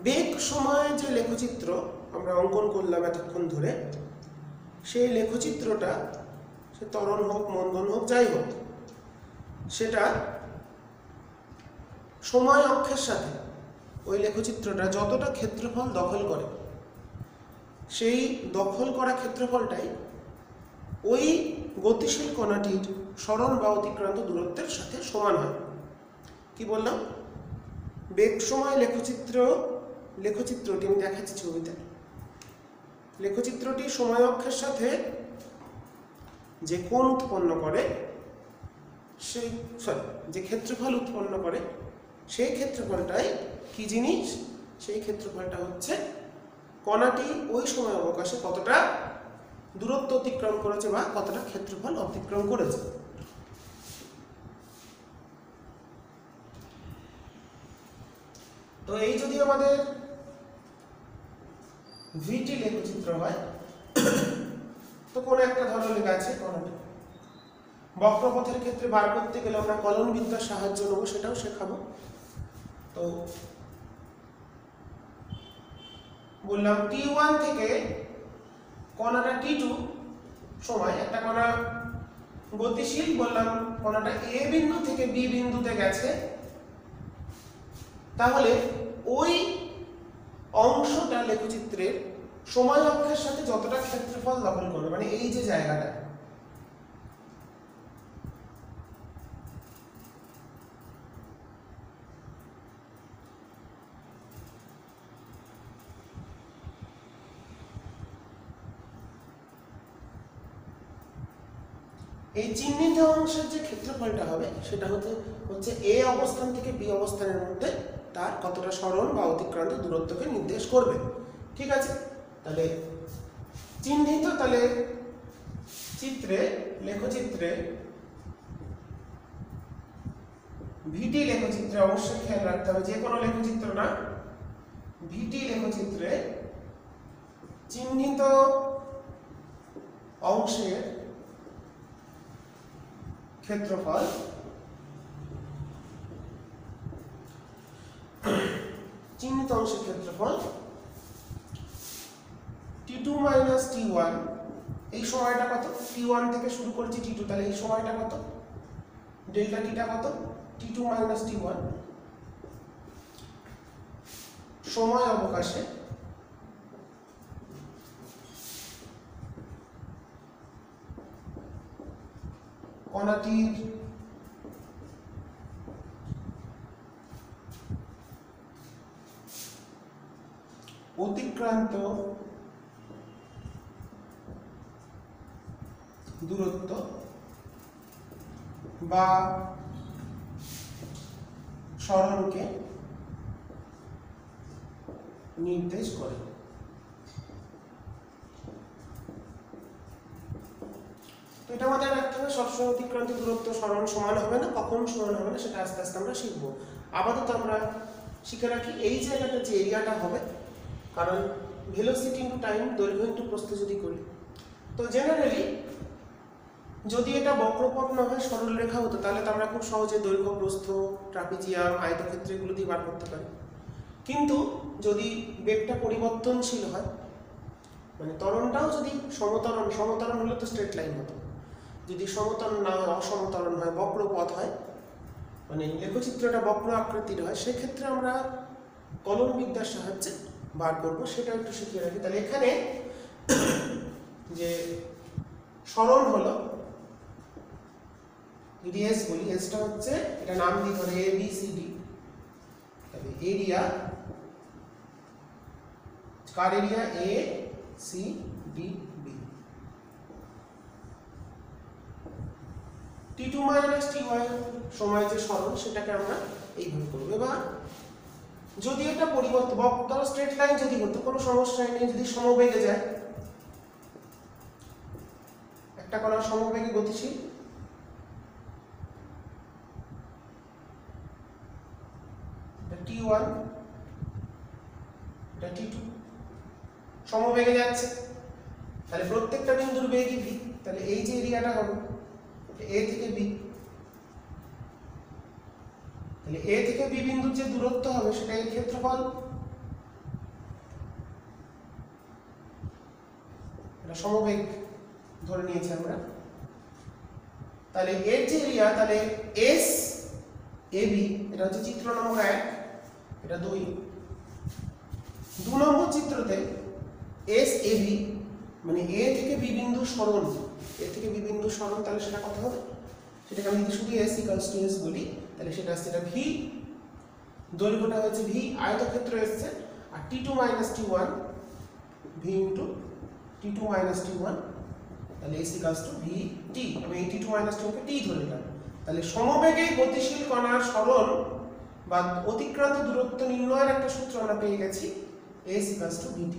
বেগ সময় যে লেখচিত্র আমরা অঙ্কন করলাম এতক্ষণ ধরে, সেই লেখচিত্রটা সে ত্বরণ হোক, মন্দন হোক, যাই হোক, সেটা সময় অক্ষের সাথে ওই লেখচিত্রটা যতটা ক্ষেত্রফল দখল করে, সেই দখল করা ক্ষেত্রফলটাই ওই গতিশীল কণাটির সরণ বা অতিক্রান্ত দূরত্বের সাথে সমান হয়। কি বললাম? বেগ সময় লেখচিত্রটি আমি দেখাচ্ছি ছবিতে। লেখচিত্রটি সময় অক্ষের সাথে যে কোণ উৎপন্ন করে, সেই যে ক্ষেত্রফল উৎপন্ন করে, সেই ক্ষেত্রফলটাই কি জিনিস? সেই ক্ষেত্রফলটা হচ্ছে কণাটি ওই সময় অবকাশে কতটা দূরত্ব অতিক্রম করেছে বা কতটা ক্ষেত্রফল অতিক্রম করেছে। তো এই যদি আমাদের ভিটি লেখচিত্র হয়, তো কোন একটা ধরো লেখা আছে কোনটা বক্রপথের ক্ষেত্রে বার করতে গেলে আমরা কলন বিদ্যার সাহায্য নেব, সেটাও শেখাবো। তো বললাম T1 থেকে কণাটা T2 সময় একটা কণা গতিশীল, বললাম কণাটা A বিন্দু থেকে B বিন্দুতে গেছে, তাহলে ওই অংশটা লেখচিত্রের সময় অক্ষের সাথে যতটা ক্ষেত্রফল দখল করবে, মানে এই যে জায়গাটা, এই চিহ্নিত অংশের যে ক্ষেত্রফলটা হবে সেটা হচ্ছে এ অবস্থান থেকে বি অবস্থানের মধ্যে তার কতটা সরণ বা অতিক্রান্ত দূরত্বকে নির্দেশ করবে। ঠিক আছে, তাহলে চিহ্নিত, তাহলে লেখচিত্রে ভিটি লেখচিত্রে অবশ্যই খেয়াল রাখতে হবে, যে কোনো লেখচিত্র না, ভিটি লেখচিত্রে চিহ্নিত অংশের ক্ষেত্রফল চিহ্নিত অংশের ক্ষেত্রফল T2 মাইনাস T1, এই সময়টা কত, T1 থেকে শুরু করেছি T2, তাহলে এই সময়টা কত, ডেল্টা টিটা কত, T2 মাইনাস T1 সময় অবকাশে কণাটির অতিক্রান্ত দূরত্ব বা সরণকে নির্দেশ করে। তো এটা আমাদের রাখতে হবে, সবসময় অতিক্রান্ত দূরত্ব সরণ সমান হবে না, কখন সমান হবে না সেটা আস্তে আস্তে আমরা শিখবো। আপাতত আমরা শিখে রাখি এই জায়গাটা যে এরিয়াটা হবে, কারণ ভেলোসিটি ইনটু টাইম, দৈর্ঘ্য ইনটু প্রস্থ যদি করি, তো জেনারেলি যদি এটা বক্রপথ না হয় সরল রেখা হতো, তাহলে তো আমরা খুব সহজে দৈর্ঘ্য, প্রস্থ, ট্রাপিজিয়াম, আয়তক্ষেত্র এগুলো দিয়ে বার করতে পারি। কিন্তু যদি বেগটা পরিবর্তনশীল হয়, মানে ত্বরণটাও যদি সমতরণ হলে তো স্ট্রেট লাইন হতো, যদি সমতরণ না হয়, অসমতরণ হয়, বক্রপথ হয়, মানে লেখচিত্রটা বক্র আকৃতির হয়, সেক্ষেত্রে আমরা কলন বিদ্যার সাহায্যে বার করব, সেটা একটু শিখিয়ে রাখি। তাহলে এখানে যে সরণ হলো, যদি এস বলি, এসটা হচ্ছে, এটা নাম দিই ধরে এ বি সি ডি, তাহলে এরিয়া, কার area, A C D B, T2 minus T1 সময় যে সরণ সেটাকে আমরা এইভাবে করবো। এবার যদি এটা পরিবর্তন, ধরো স্ট্রেট লাইন যদি হতো কোনো সমস্যাই নেই, যদি সমবেগে যায়, একটা কণা সমবেগে গতিশীল, T1, এটা T2 সমবেগে যাচ্ছে, তাহলে প্রত্যেকটা বিন্দুর বেগই v, তাহলে এই যে এরিয়াটা হবে a থেকে b, তাহলে a থেকে b বিন্দুর যে দূরত্ব হবে সেটা এর ক্ষেত্রফল, এটা সমবেগ ধরে নিয়েছি আমরা। তাহলে এর যে এরিয়া, তাহলে s ab, এটা হচ্ছে চিত্র নম্বর 1, এটা 2 নম্বর চিত্রতে s ab মানে a থেকে b বিন্দু সরণ, a থেকে b বিন্দু সরণ, তাহলে সেটা কত হবে, সেটাকে আমি যদি শুধু s ইকুয়ালস টু s বলি, তাহলে সেটা আসছে এটা v, দৈর্ঘ্যটা হচ্ছে v, আয়তক্ষেত্র এসছে, আর T2 minus T1 v into T2 minus T1, তাহলে s ইকুয়ালস টু vt, আমি এই T2 মাইনাস T1 কে t ধরে নিলাম। তাহলে সমবেগে গতিশীল কণার সরণ বা অতিক্রান্ত দূরত্ব নির্ণয়ের একটা সূত্র আমরা পেয়ে গেছি, s ইকুয়ালস টু vt।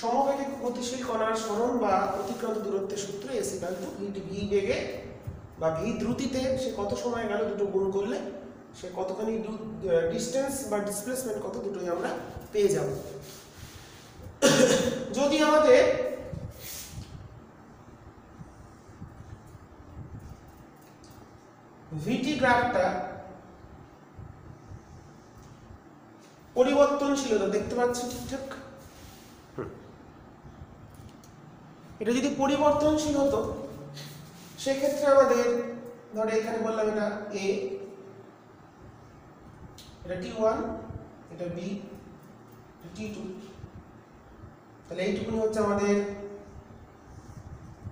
সমবেগে গতিশীল কণার সরণ বা অতিক্রান্ত দূরত্বের সূত্র s equal to vt, v বেগে বা v দ্রুতিতে সে কত সময় গেল দুটো গুণ করলে সে কতখানি ডিস্টেন্স বা ডিসপ্লেসমেন্ট কত, দুটোই আমরা পেয়ে যাব। যদি আমাদের ভিটি গ্রাফটা পরিবর্তনশীলতা দেখতে পাচ্ছি ঠিকঠাক, এটা যদি পরিবর্তনশীল হতো সেক্ষেত্রে আমাদের ধরো এখানে বললাম এটা এ, এটা T1, এটা B, এটা T2, তাহলে এইটুকুনি হচ্ছে আমাদের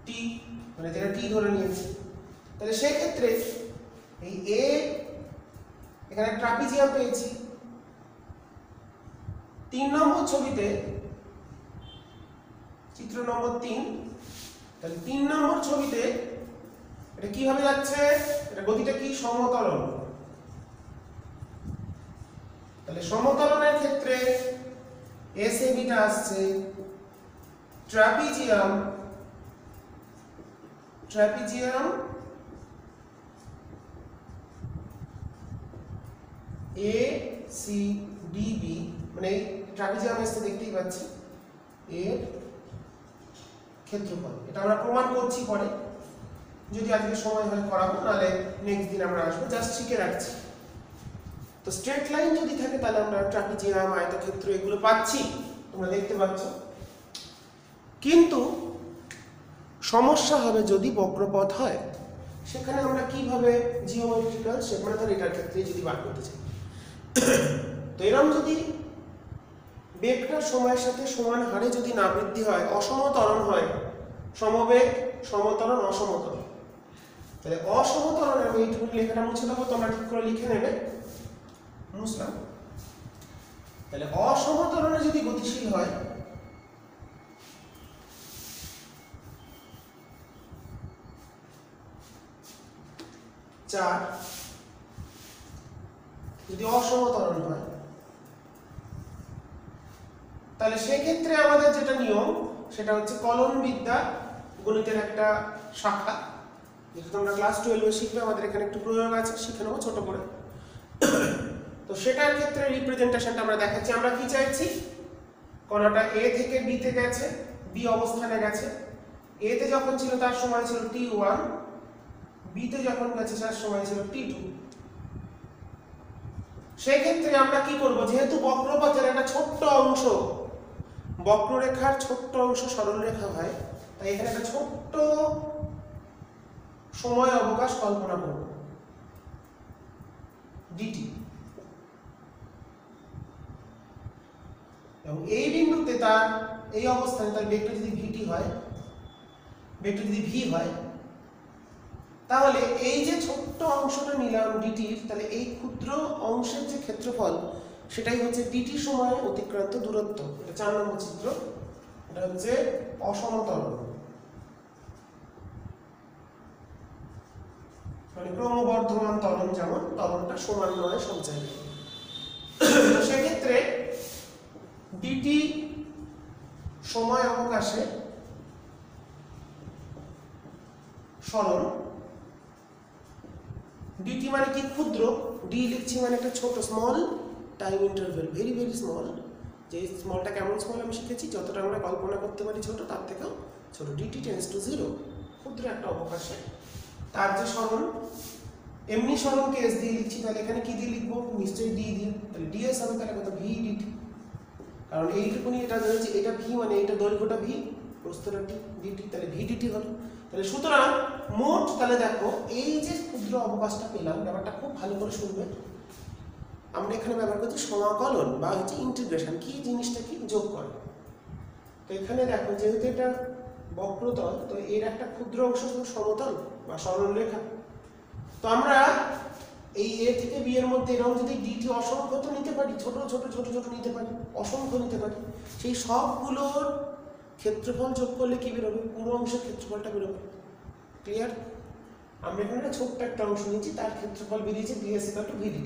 T, মানে যেটা T ধরে নিয়েছি। তাহলে সেক্ষেত্রে এই এ এখানে ট্রাপিজিয়াম পেয়েছি 3 নম্বর ছবিতে, চিত্র নম্বর 3, তাহলে 3 নম্বর ছবিতে এটা কিভাবে যাচ্ছে, এটা গতিটা কি, সমতলন। তাহলে সমতলনের ক্ষেত্রে এসএবিটা আসছে ট্রাপিজিয়াম ACDB, মানে ট্রাপিজিয়াম এসে দেখতেই পাচ্ছি এর ক্ষেত্রফল। এটা আমরা প্রমাণ করছি পরে, যদি আজকে সময় হয় করাবো, নাহলে নেক্সট দিন আমরা আসবো, জাস্ট শিখে রাখছি। তো স্ট্রেট লাইন যদি থাকে তাহলে আমরা ট্রাপিজিয়াম, আয়তক্ষেত্র এগুলো পাচ্ছি, তোমরা দেখতে পাচ্ছ। কিন্তু সমস্যা হবে যদি বক্রপথ হয়, সেখানে আমরা কিভাবে জিওমেট্রিক্যাল শেপ, মানে ধর এটার ক্ষেত্রে যদি বার করতে চাই, তো এরকম যদি বেগটা সময়ের সাথে সমান হারে যদি না বৃদ্ধি হয়, অসমতরণ হয়, সমবেগ, সমতরণ, অসমতরণ, তাহলে অসমতরণ, আমি এইটুকু লেখাটা মুছে দেবো, তোমরা ঠিক করে লিখে নেবে, মুছলাম। তাহলে অসমতরণে যদি গতিশীল হয়, চার, যদি অসমতরণ হয়, তাহলে সেক্ষেত্রে আমাদের যেটা নিয়ম সেটা হচ্ছে কলনবিদ্যা, গণিতের একটা শাখা, যেটা তোমরা ক্লাস 12-এ শিখবে, আমাদের এখানে একটু প্রয়োগ আছে, শিখে নেবো ছোট করে। তো সেটার ক্ষেত্রে রিপ্রেজেন্টেশনটা আমরা দেখাচ্ছি। আমরা কি চাইছি, কণাটা এ থেকে বি তে গেছে, বি অবস্থানে গেছে, এ তে যখন ছিল তার সময় ছিল T1, বি তে যখন গেছে তার সময় ছিল T2। সেই ক্ষেত্রে আমরা কি করব, যেহেতু বক্রপথের একটা ছোট্ট অংশ, বক্ররেখার ছোট্ট অংশ সরল রেখা হয়, তাই এখানে একটা ছোট্ট সময় অবকাশ কল্পনা করব, dt, এবং এই বিন্দুতে তার এই অবস্থানে তার বেগটা যদি vt হয়, বেগটা যদি v হয়, তাহলে এই যে ছোট্ট অংশটা নিলাম dt, তাহলে এই ক্ষুদ্র অংশের যে ক্ষেত্রফল সেটাই হচ্ছে dt সময়ে অতিক্রান্ত দূরত্ব। এটা 4 নম্বর চিত্র, এটা হচ্ছে অসমতলন, মানে ক্রমবর্ধমান ত্বরণ, যেমন ত্বরণটা সমান নয় সব জায়গায়। সেক্ষেত্রে dt সময় অবকাশে সরল, dt মানে কি, ক্ষুদ্র, d লিখছি মানে একটা ছোট, small time interval, very very small. যে স্মলটা কেমন স্মল আমি শিখেছি, যতটা আমরা কল্পনা করতে পারি ছোট, তার থেকেও ছোট, dt টেন্ডস টু 0, ক্ষুদ্র একটা অবকাশে তার যে সরল, এমনি সরলকে s দিয়ে লিখছি, তাহলে এখানে কি দিয়ে লিখবো, নিশ্চয়ই d দিয়ে, তাহলে ds হবে, তাহলে কত, v dt, কারণ এইটুকুনি এটা ধরেছি, এটা v মানে এটা দৈর্ঘ্যটা v, প্রস্থটা dt, তাহলে v dt হলো। তাহলে সুতরাং মোট, তাহলে দেখো এই যে ক্ষুদ্র অবকাশটা পেলাম, ব্যাপারটা খুব ভালো করে শুনবে, আমরা এখানে ব্যবহার করছি সমাকলন বা হচ্ছে ইন্টিগ্রেশন, কি জিনিসটা কি, যোগ করে। তো এখানে দেখো যেহেতু এটা বক্রতল, তো এর একটা ক্ষুদ্র অংশ সমতল বা সরল রেখা, তো আমরা এই এ থেকে বি এর মধ্যে এরকম যদি dt অসংখ্য তো নিতে পারি, ছোট ছোট ছোট ছোট নিতে পারি, অসংখ্য নিতে পারি, সেই সবগুলোর ক্ষেত্রফল যোগ করলে কি বেরোবে, পুরো অংশের ক্ষেত্রফলটা বেরোবে। ক্লিয়ার? আমরা এখানে একটা ছোট্ট একটা অংশ নিয়েছি, তার ক্ষেত্রফল বেরিয়েছে ds = vdt।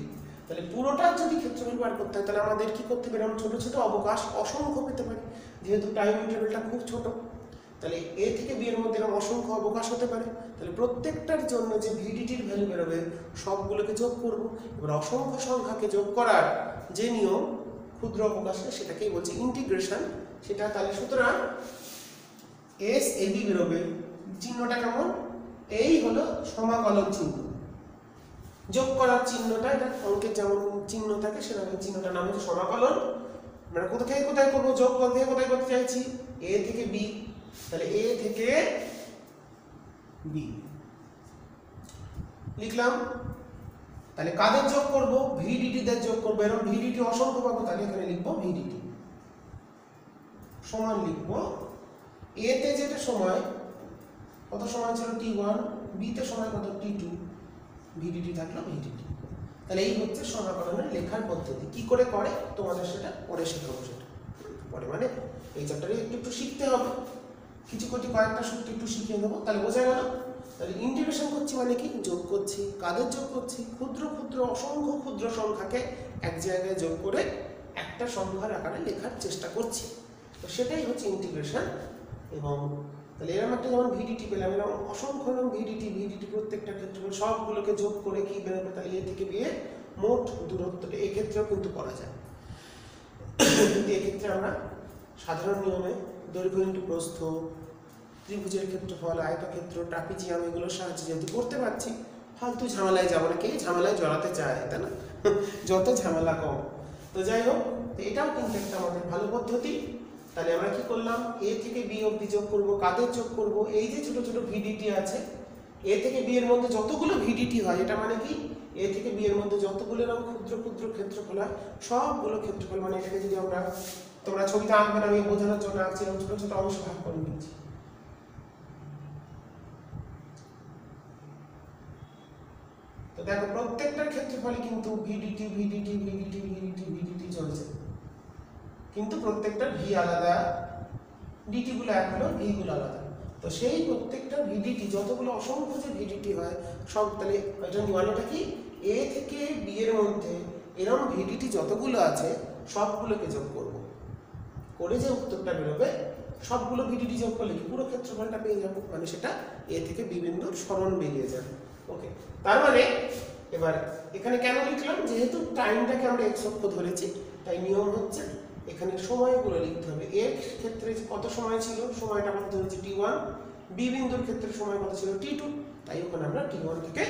তাহলে পুরোটার যদি ক্ষেত্রফল বার করতে হয়, তাহলে আমাদের কি করতে হবে, এরকম ছোট ছোট অবকাশ অসংখ্য পেতে পারি, যেহেতু টাইম ইন্টারভেলটা খুব ছোট, তাহলে এ থেকে বি এর মধ্যে এরকম অসংখ্য অবকাশ হতে পারে, তাহলে প্রত্যেকটার জন্য যে ভিডিটির ভ্যালু বেরোবে সবগুলোকে যোগ করব। এবার অসংখ্য সংখ্যাকে যোগ করার যে নিয়ম ক্ষুদ্র অবকাশে, সেটাকেই বলছে ইন্টিগ্রেশন। সেটা তাহলে সুতরাং এস এ বি বেরোবে, চিহ্নটা কেমন, এই হলো সমাকলন চিহ্ন। যোগ করার চিহ্নটা, এটা অঙ্কের যেমন চিহ্ন থাকে সেরকম চিহ্নটার নাম হচ্ছে সমাকলন। মানে কোথা থেকে কোথায় করবো, যোগ কোথায় কোথায় করতে চাইছি, এ থেকে বি, তাহলে এ থেকে বি লিখলাম। তাহলে কাদের যোগ করব, ভিডিটি দের যোগ করবো। এরকম ভিডিটি অসংখ্য পাবো, তাহলে এখানে লিখবো ভিডিটি সমান লিখবো এ তে যেটা সময়, কত সময় ছিল t1, বি তে সময় কত t2, ভিডিটি থাকলো ভিডিটি। তাহলে এই হচ্ছে সমাকলনের লেখার পদ্ধতি। কি করে করে তোমাদের সেটা পরে শেখাবো, সেটা পরে মানে এই চ্যাপ্টারে একটু একটু শিখতে হবে, কয়েকটা সূত্র একটু শিখিয়ে দেবো, তাহলে বোঝা গেল। তাহলে ইন্টিগ্রেশন করছি মানে কি, যোগ করছি। কাদের যোগ করছি, ক্ষুদ্র ক্ষুদ্র অসংখ্য ক্ষুদ্র সংখ্যাকে এক জায়গায় যোগ করে একটা সংখ্যার আকারে লেখার চেষ্টা করছি, তো সেটাই হচ্ছে ইন্টিগ্রেশন। এবং তাহলে এরকম একটা যেমন ভিডিটি পেলাম, এরকম অসংখ্য ভিডিটি প্রত্যেকটা ক্ষেত্রে সবগুলোকে যোগ করে কি বেরোবে, তাহলে এ থেকে বিয়ে মোট দূরত্বটা এক্ষেত্রেও কিন্তু করা যায়। কিন্তু এক্ষেত্রে আমরা সাধারণ নিয়মে দৈর্ঘ্য ইন্টু প্রস্থ, ত্রিভুজের ক্ষেত্রফল, আয়তক্ষেত্র, ট্রাপিজিয়াম এগুলোর সাহায্যে যেহেতু করতে পারছি, ফালতু ঝামেলায় যাবো না, কে ঝামেলায় জড়াতে চায়, তাই না? যত ঝামেলা কম। তো যাই হোক, এটাও কিন্তু একটা আমাদের ভালো পদ্ধতি। তাহলে আমরা কি করলাম, এ থেকে বি অবধি যোগ করবো। কাদের যোগ করব, এই যে ছোট ছোট ভিডিটি আছে, এ থেকে বি এর মধ্যে যতগুলো ভিডিটি হয়, এটা মানে কি এ থেকে বি এর মধ্যে যতগুলো এরকম ক্ষুদ্র ক্ষুদ্র ক্ষেত্রফল হয়, সবগুলো ক্ষেত্রফল, মানে এটাকে যদি আমরা, তোমরা ছবিতে আঁকবে না, আমি বোঝানোর জন্য আঁকছিলাম, ছোট ছোট অংশ ভাগ করে নিচ্ছি। তো দেখো প্রত্যেকটার ক্ষেত্রফলে কিন্তু VDT VDT VDT VDT VDT চলছে, কিন্তু প্রত্যেকটার ভি আলাদা, ডিটি গুলো এক হলো, ভি গুলো আলাদা। তো সেই প্রত্যেকটা ভিডিটি যতগুলো অসংখ্য যে ভিডিটি হয় সব, তাহলে এটা নিয়মটা কি, এ থেকে বি এর মধ্যে এরকম ভিডিটি যতগুলো আছে সবগুলোকে যোগ করব, করে যে উত্তরটা বেরোবে সবগুলো ভিডিটি যোগ করলে কি পুরো ক্ষেত্রফলটা পেয়ে যাবো, মানে সেটা এ থেকে বি বিন্দুর সরণ বেরিয়ে যাবে। ওকে, তার মানে এবার এখানে কেন লিখলাম, যেহেতু টাইমটাকে আমরা এক্স অক্ষ ধরেছি, তাই নিয়ম হচ্ছে এখানে সময়গুলো লিখতে হবে। এর ক্ষেত্রে কত সময় ছিল, সময়টা আমরা ধরেছি t1, বি বিন্দুর ক্ষেত্রে সময় কত ছিল t2, তাই ওখানে আমরা t1 থেকে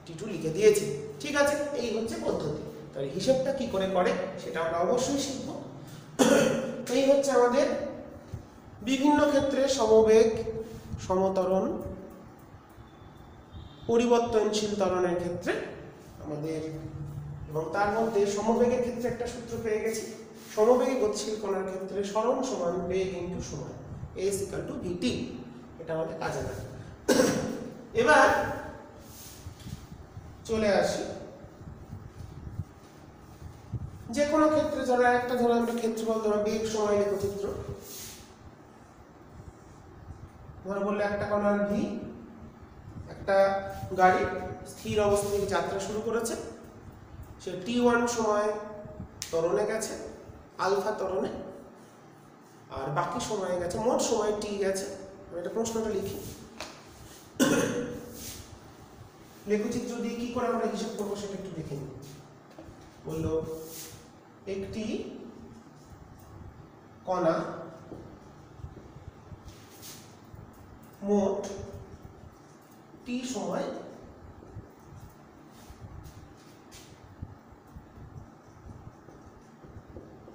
t2 লিখে দিয়েছি। ঠিক আছে, এই হচ্ছে পদ্ধতি। তাহলে হিসাবটা কি করে করে সেটা আমরা অবশ্যই শিখব। এই হচ্ছে আমাদের বিভিন্ন ক্ষেত্রে সমবেগ, সমত্বরণ, পরিবর্তনশীল ত্বরণের ক্ষেত্রে আমাদের, এবং তার মধ্যে সমবেগের ক্ষেত্রে একটা সূত্র পেয়ে গেছি। সমবেগে গতিশীল কণার ক্ষেত্রে সরণ সমান বেগ ইনটু সময়, s = vt, এটা আমাদের কাজে লাগে। এবার চলে আসি যে কোনো ক্ষেত্রে, ধরো একটা ধরো আমরা ক্ষেত্রফল, ধরো বেগ সময় লেখচিত্র, ধরো বললে একটা কণার ভি, একটা গাড়ি স্থির অবস্থা থেকে যাত্রা শুরু করেছে, সে t1 সময় ত্বরণে গেছে, আলফা ত্বরণে, আর বাকি সময় গেছে, মোট সময় t গেছে। আমি এটা প্রশ্নটা লিখি, লেখচিত্র দিয়ে কি করে আমরা হিসাব করবো সেটা একটু দেখে নিই। বললো একটি কণা মোট t সময়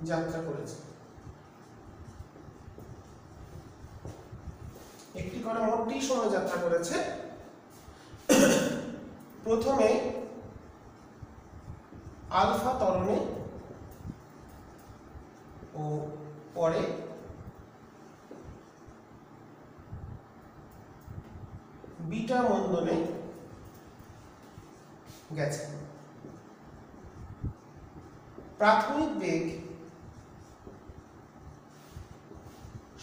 যাত্রা করেছে। একটি কণা মোট t সময় যাত্রা করেছে। প্রথমে আলফা ত্বরণে ও পরে বিটা মন্দনে গেছে। প্রাথমিক বেগ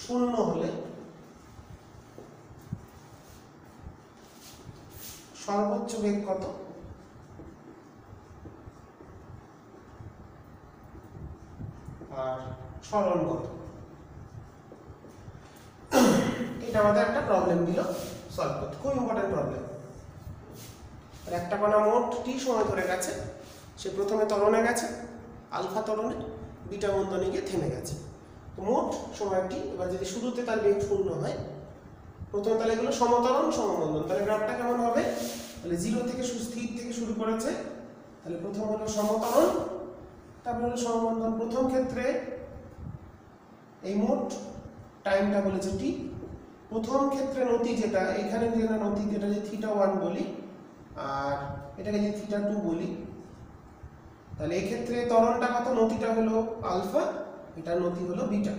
0 হলে সর্বোচ্চ বেগ কত, আর সরণ কত, এটা আমাদের একটা প্রবলেম দিল সলভ করতে, খুব ইম্পর্টেন্ট প্রবলেম। আর একটা কণা মোট টি সময় ধরে গেছে, সে প্রথমে ত্বরণে গেছে আলফা ত্বরণে, বিটা মন্দনে গিয়ে থেমে গেছে। তো মোট সময়টি এবার যদি শুরুতে তার বেগ শূন্য হয়, প্রথমে তাহলে এগুলো সমতরণ সমমন্দন, তাহলে গ্রাফটা কেমন হবে? তাহলে জিরো থেকে স্থির থেকে শুরু করেছে, তাহলে প্রথম হলো সমতরণ, তারপর হলো সমমন্দন। প্রথম ক্ষেত্রে এই মোট টাইমটা বলেছে টি, প্রথম ক্ষেত্রে নতি যেটা এখানে যেটা নতি যেটা যে θ1 বলি আর এটাকে যদি θ2 বলি, তাহলে এই ক্ষেত্রে ত্বরণটা কত? নতিটা হলো আলফা, এটা নতি হলো বিটা,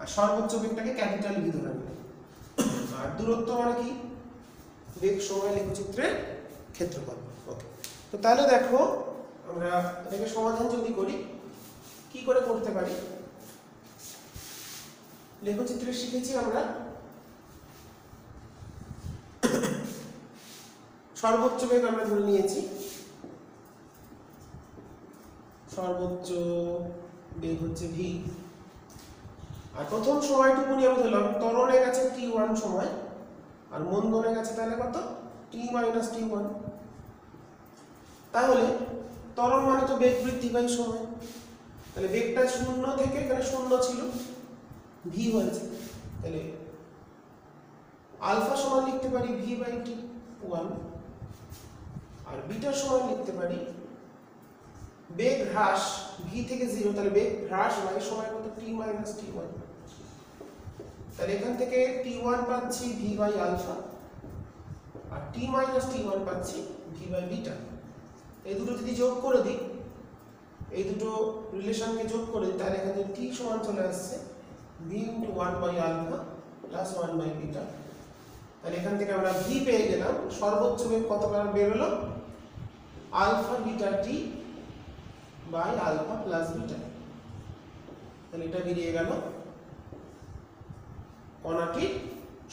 আর সর্বোচ্চ বেগটাকে ক্যাপিটাল ভি ধরে নিলাম। আর দূরত্ব মানে কি? বেগ সময় লেখচিত্রের ক্ষেত্রফল। ওকে, তো তাহলে দেখো আমরা এটাকে সমাধান যদি করি কি করে করতে পারি। লেখচিত্রে শিখেছি আমরা সর্বোচ্চ বেগ আমরা ধরে নিয়েছি, সর্বোচ্চ বেগ হচ্ছে ভি, আর প্রথম সময়টুকুনি আমি ধরলাম ত্বরণে গেছে t1 সময় আর মন্দনে গেছে তাহলে কত? t minus t1। তাহলে ত্বরণ মানে তো বেগ বৃদ্ধি বাই সময়, তাহলে বেগটা শূন্য থেকে এখানে শূন্য ছিল ভি হয়েছে, তাহলে আলফা সমান লিখতে পারি ভি বাই টি 1, আর বিটা সমান লিখতে পারি বেগ হ্রাস ভি থেকে 0, তাহলে বেগ হ্রাস বাই সময় কত? T minus t1। তাহলে এখান থেকে t1 পাচ্ছি ভি বাই আলফা আর টি মাইনাস t1 পাচ্ছি ভি বাই বিটা। এই দুটো যদি যোগ করে দিই, এই দুটো রিলেশনকে যোগ করে দিই, তাহলে এখানে টি সমান চলে আসছে v into 1 by alpha plus 1 by beta. তাহলে এখান থেকে আমরা ভি পেয়ে গেলাম, সর্বোচ্চ বেগ কতবার বেরোলো? Alpha beta T by alpha plus beta. তাহলে এটা বেরিয়ে গেল কণাটির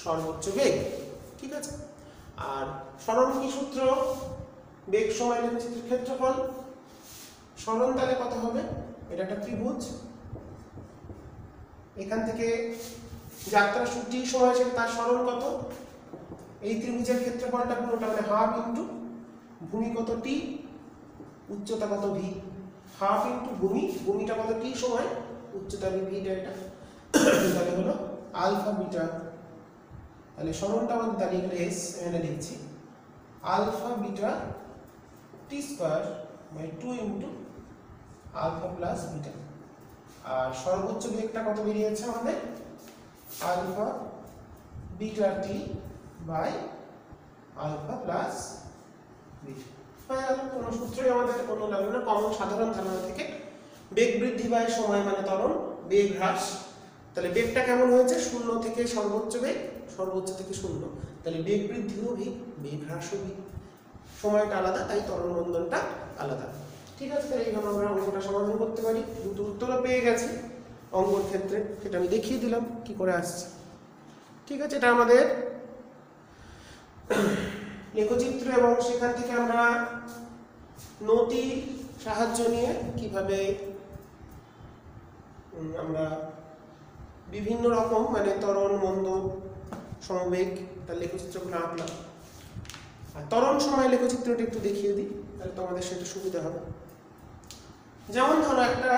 সর্বোচ্চ বেগ। ঠিক আছে, আর সরণ কি সূত্র? বেগ সময় লেখচিত্রের ক্ষেত্রফল। সরণ তাহলে কত হবে? এটা একটা ত্রিভুজ, এখান থেকে যাত্রা টি সময় আছে তার সরণ কত? এই ত্রিভুজের ক্ষেত্রফলটা পুরোটা মানে হাফ ইন্টু ভূমি কত টি, উচ্চতা কত ভি, হাফ ইন্টু ভূমি, ভূমিটা কত টি সময়, উচ্চতা ভিটা, এটা তাহলে হলো আলফা বিটা। তাহলে সরণটা আমাদের দাঁড়িয়ে গেল এস, এখানে লিখছি alpha beta T square by 2 into alpha plus beta. আর সর্বোচ্চ বেগটা কত বেরিয়েছে আমাদের? Alpha beta T by alpha plus beta. কোনো সূত্রই আমাদের কোনো লাগবে না, কমন সাধারণ ধারণা থেকে বেগ বৃদ্ধি বাই সময় মানে ত্বরণ, বেগ হ্রাস। তাহলে বেগটা কেমন হয়েছে? শূন্য থেকে সর্বোচ্চ বেগ, সর্বোচ্চ থেকে শূন্য, তাহলে বেগ বৃদ্ধিও ভি, বেগ হ্রাসও ভি, সময়টা আলাদা, তাই ত্বরণ মন্দনটা আলাদা। ঠিক আছে, তাহলে এইভাবে আমরা অঙ্কটা সমাধান করতে পারি। দুটো উত্তরও পেয়ে গেছি অঙ্কর ক্ষেত্রে, সেটা আমি দেখিয়ে দিলাম কি করে আসছে। ঠিক আছে, এটা আমাদের লেখচিত্র, এবং সেখান থেকে আমরা নতি সাহায্য নিয়ে কিভাবে আমরা বিভিন্ন রকম মানে ত্বরণ মন্দন সমবেগ তার লেখচিত্রগুলো আঁকলাম। আর ত্বরণ সময় লেখচিত্রটা একটু দেখিয়ে দিই, তাহলে তো আমাদের সেটা সুবিধা হবে। যেমন ধরো একটা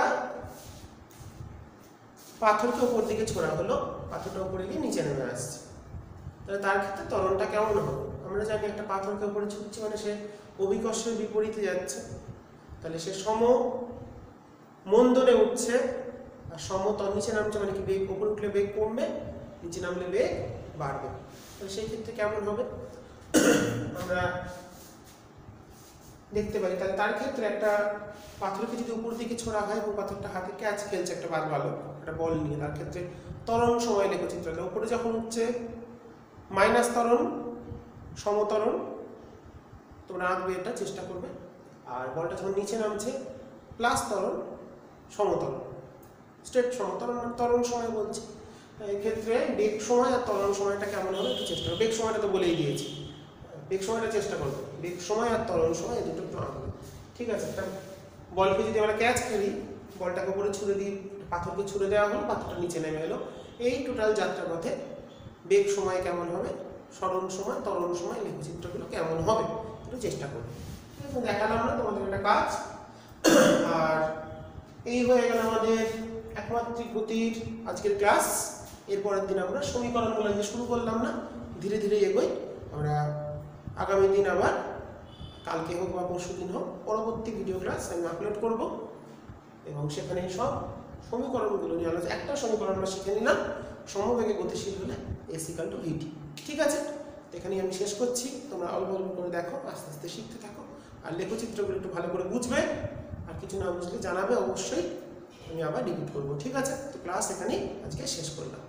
পাথরকে উপর দিকে ছোড়া হলো, পাথরটা উপরে গিয়ে নিচে নেমে আসছে, তাহলে তার ক্ষেত্রে ত্বরণটা কেমন হবে? আমরা জানি একটা পাথরকে উপরে ছুটছে মানে সে অভিকর্ষের বিপরীতে যাচ্ছে, তাহলে সে সম মন্দনে উঠছে, আর সমতল নিচে নামছে মানে কি বেগ উপরে উঠলে বেগ কমবে, নিচে নামলে বেগ বাড়বে। তাহলে সেই ক্ষেত্রে কেমন হবে আমরা দেখতে পারি। তাহলে তার ক্ষেত্রে একটা পাথরকে যদি উপর দিকে ছোড়া হয় এবং পাথরটা হাতে ক্যাচ খেলছে একটা ভালো একটা বল নিয়ে, তার ক্ষেত্রে ত্বরণ সময় লেখচিত্র, উপরে যখন উঠছে মাইনাস ত্বরণ, সমতরণ তোমরা আঁকবে, এটা চেষ্টা করবে। আর বলটা যখন নিচে নামছে প্লাস ত্বরণ, সমতরণ, স্ট্রেট সমতরণ, ত্বরণ সময় বলছি। এক্ষেত্রে বেগ সময় আর ত্বরণ সময়টা কেমন হবে একটু চেষ্টা করবে। বেগ সময়টা তো বলেই দিয়েছি, বেগ সময়টা চেষ্টা করবে, বেগ সময় আর ত্বরণ সময় এই দুটো একটু আঁকবে। ঠিক আছে, একটা বলকে যদি আমরা ক্যাচ খেলি, বলটাকে উপরে ছুড়ে দিই, পাথরকে ছুড়ে দেওয়া হলো, পাথরটা নিচে নেমে এলো, এই টোটাল যাত্রা পথে বেগ সময় কেমন হবে, সরণ সময় ত্বরণ সময় লেখচিত্রগুলো কেমন হবে একটু চেষ্টা করবে। ঠিক আছে, দেখালাম না তোমাদের একটা কাজ। আর এই হয়ে গেল আমাদের একমাত্রিক গতির আজকের ক্লাস। এরপরের দিন আমরা সমীকরণগুলো যে শুরু করলাম না, ধীরে ধীরে এগোই। আমরা আগামী দিন আবার, কালকে হোক বা পরশু দিন হোক, পরবর্তী ভিডিও ক্লাস আমি আপলোড করব এবং সেখানে সব সমীকরণগুলো নিয়ে আলোচনা। একটা সমীকরণ আমরা শিখে নিলাম, সমবেগে গতিশীল হলে S=VT। ঠিক আছে, এখানেই আমি শেষ করছি। তোমরা অল্প অল্প করে দেখো, আস্তে আস্তে শিখতে থাকো, আর লেখচিত্রগুলো একটু ভালো করে বুঝবে। আর কিছু না বুঝলে জানাবে অবশ্যই, আমি আবার রিপিট করবো। ঠিক আছে, তো ক্লাস এখানেই আজকে শেষ করলাম।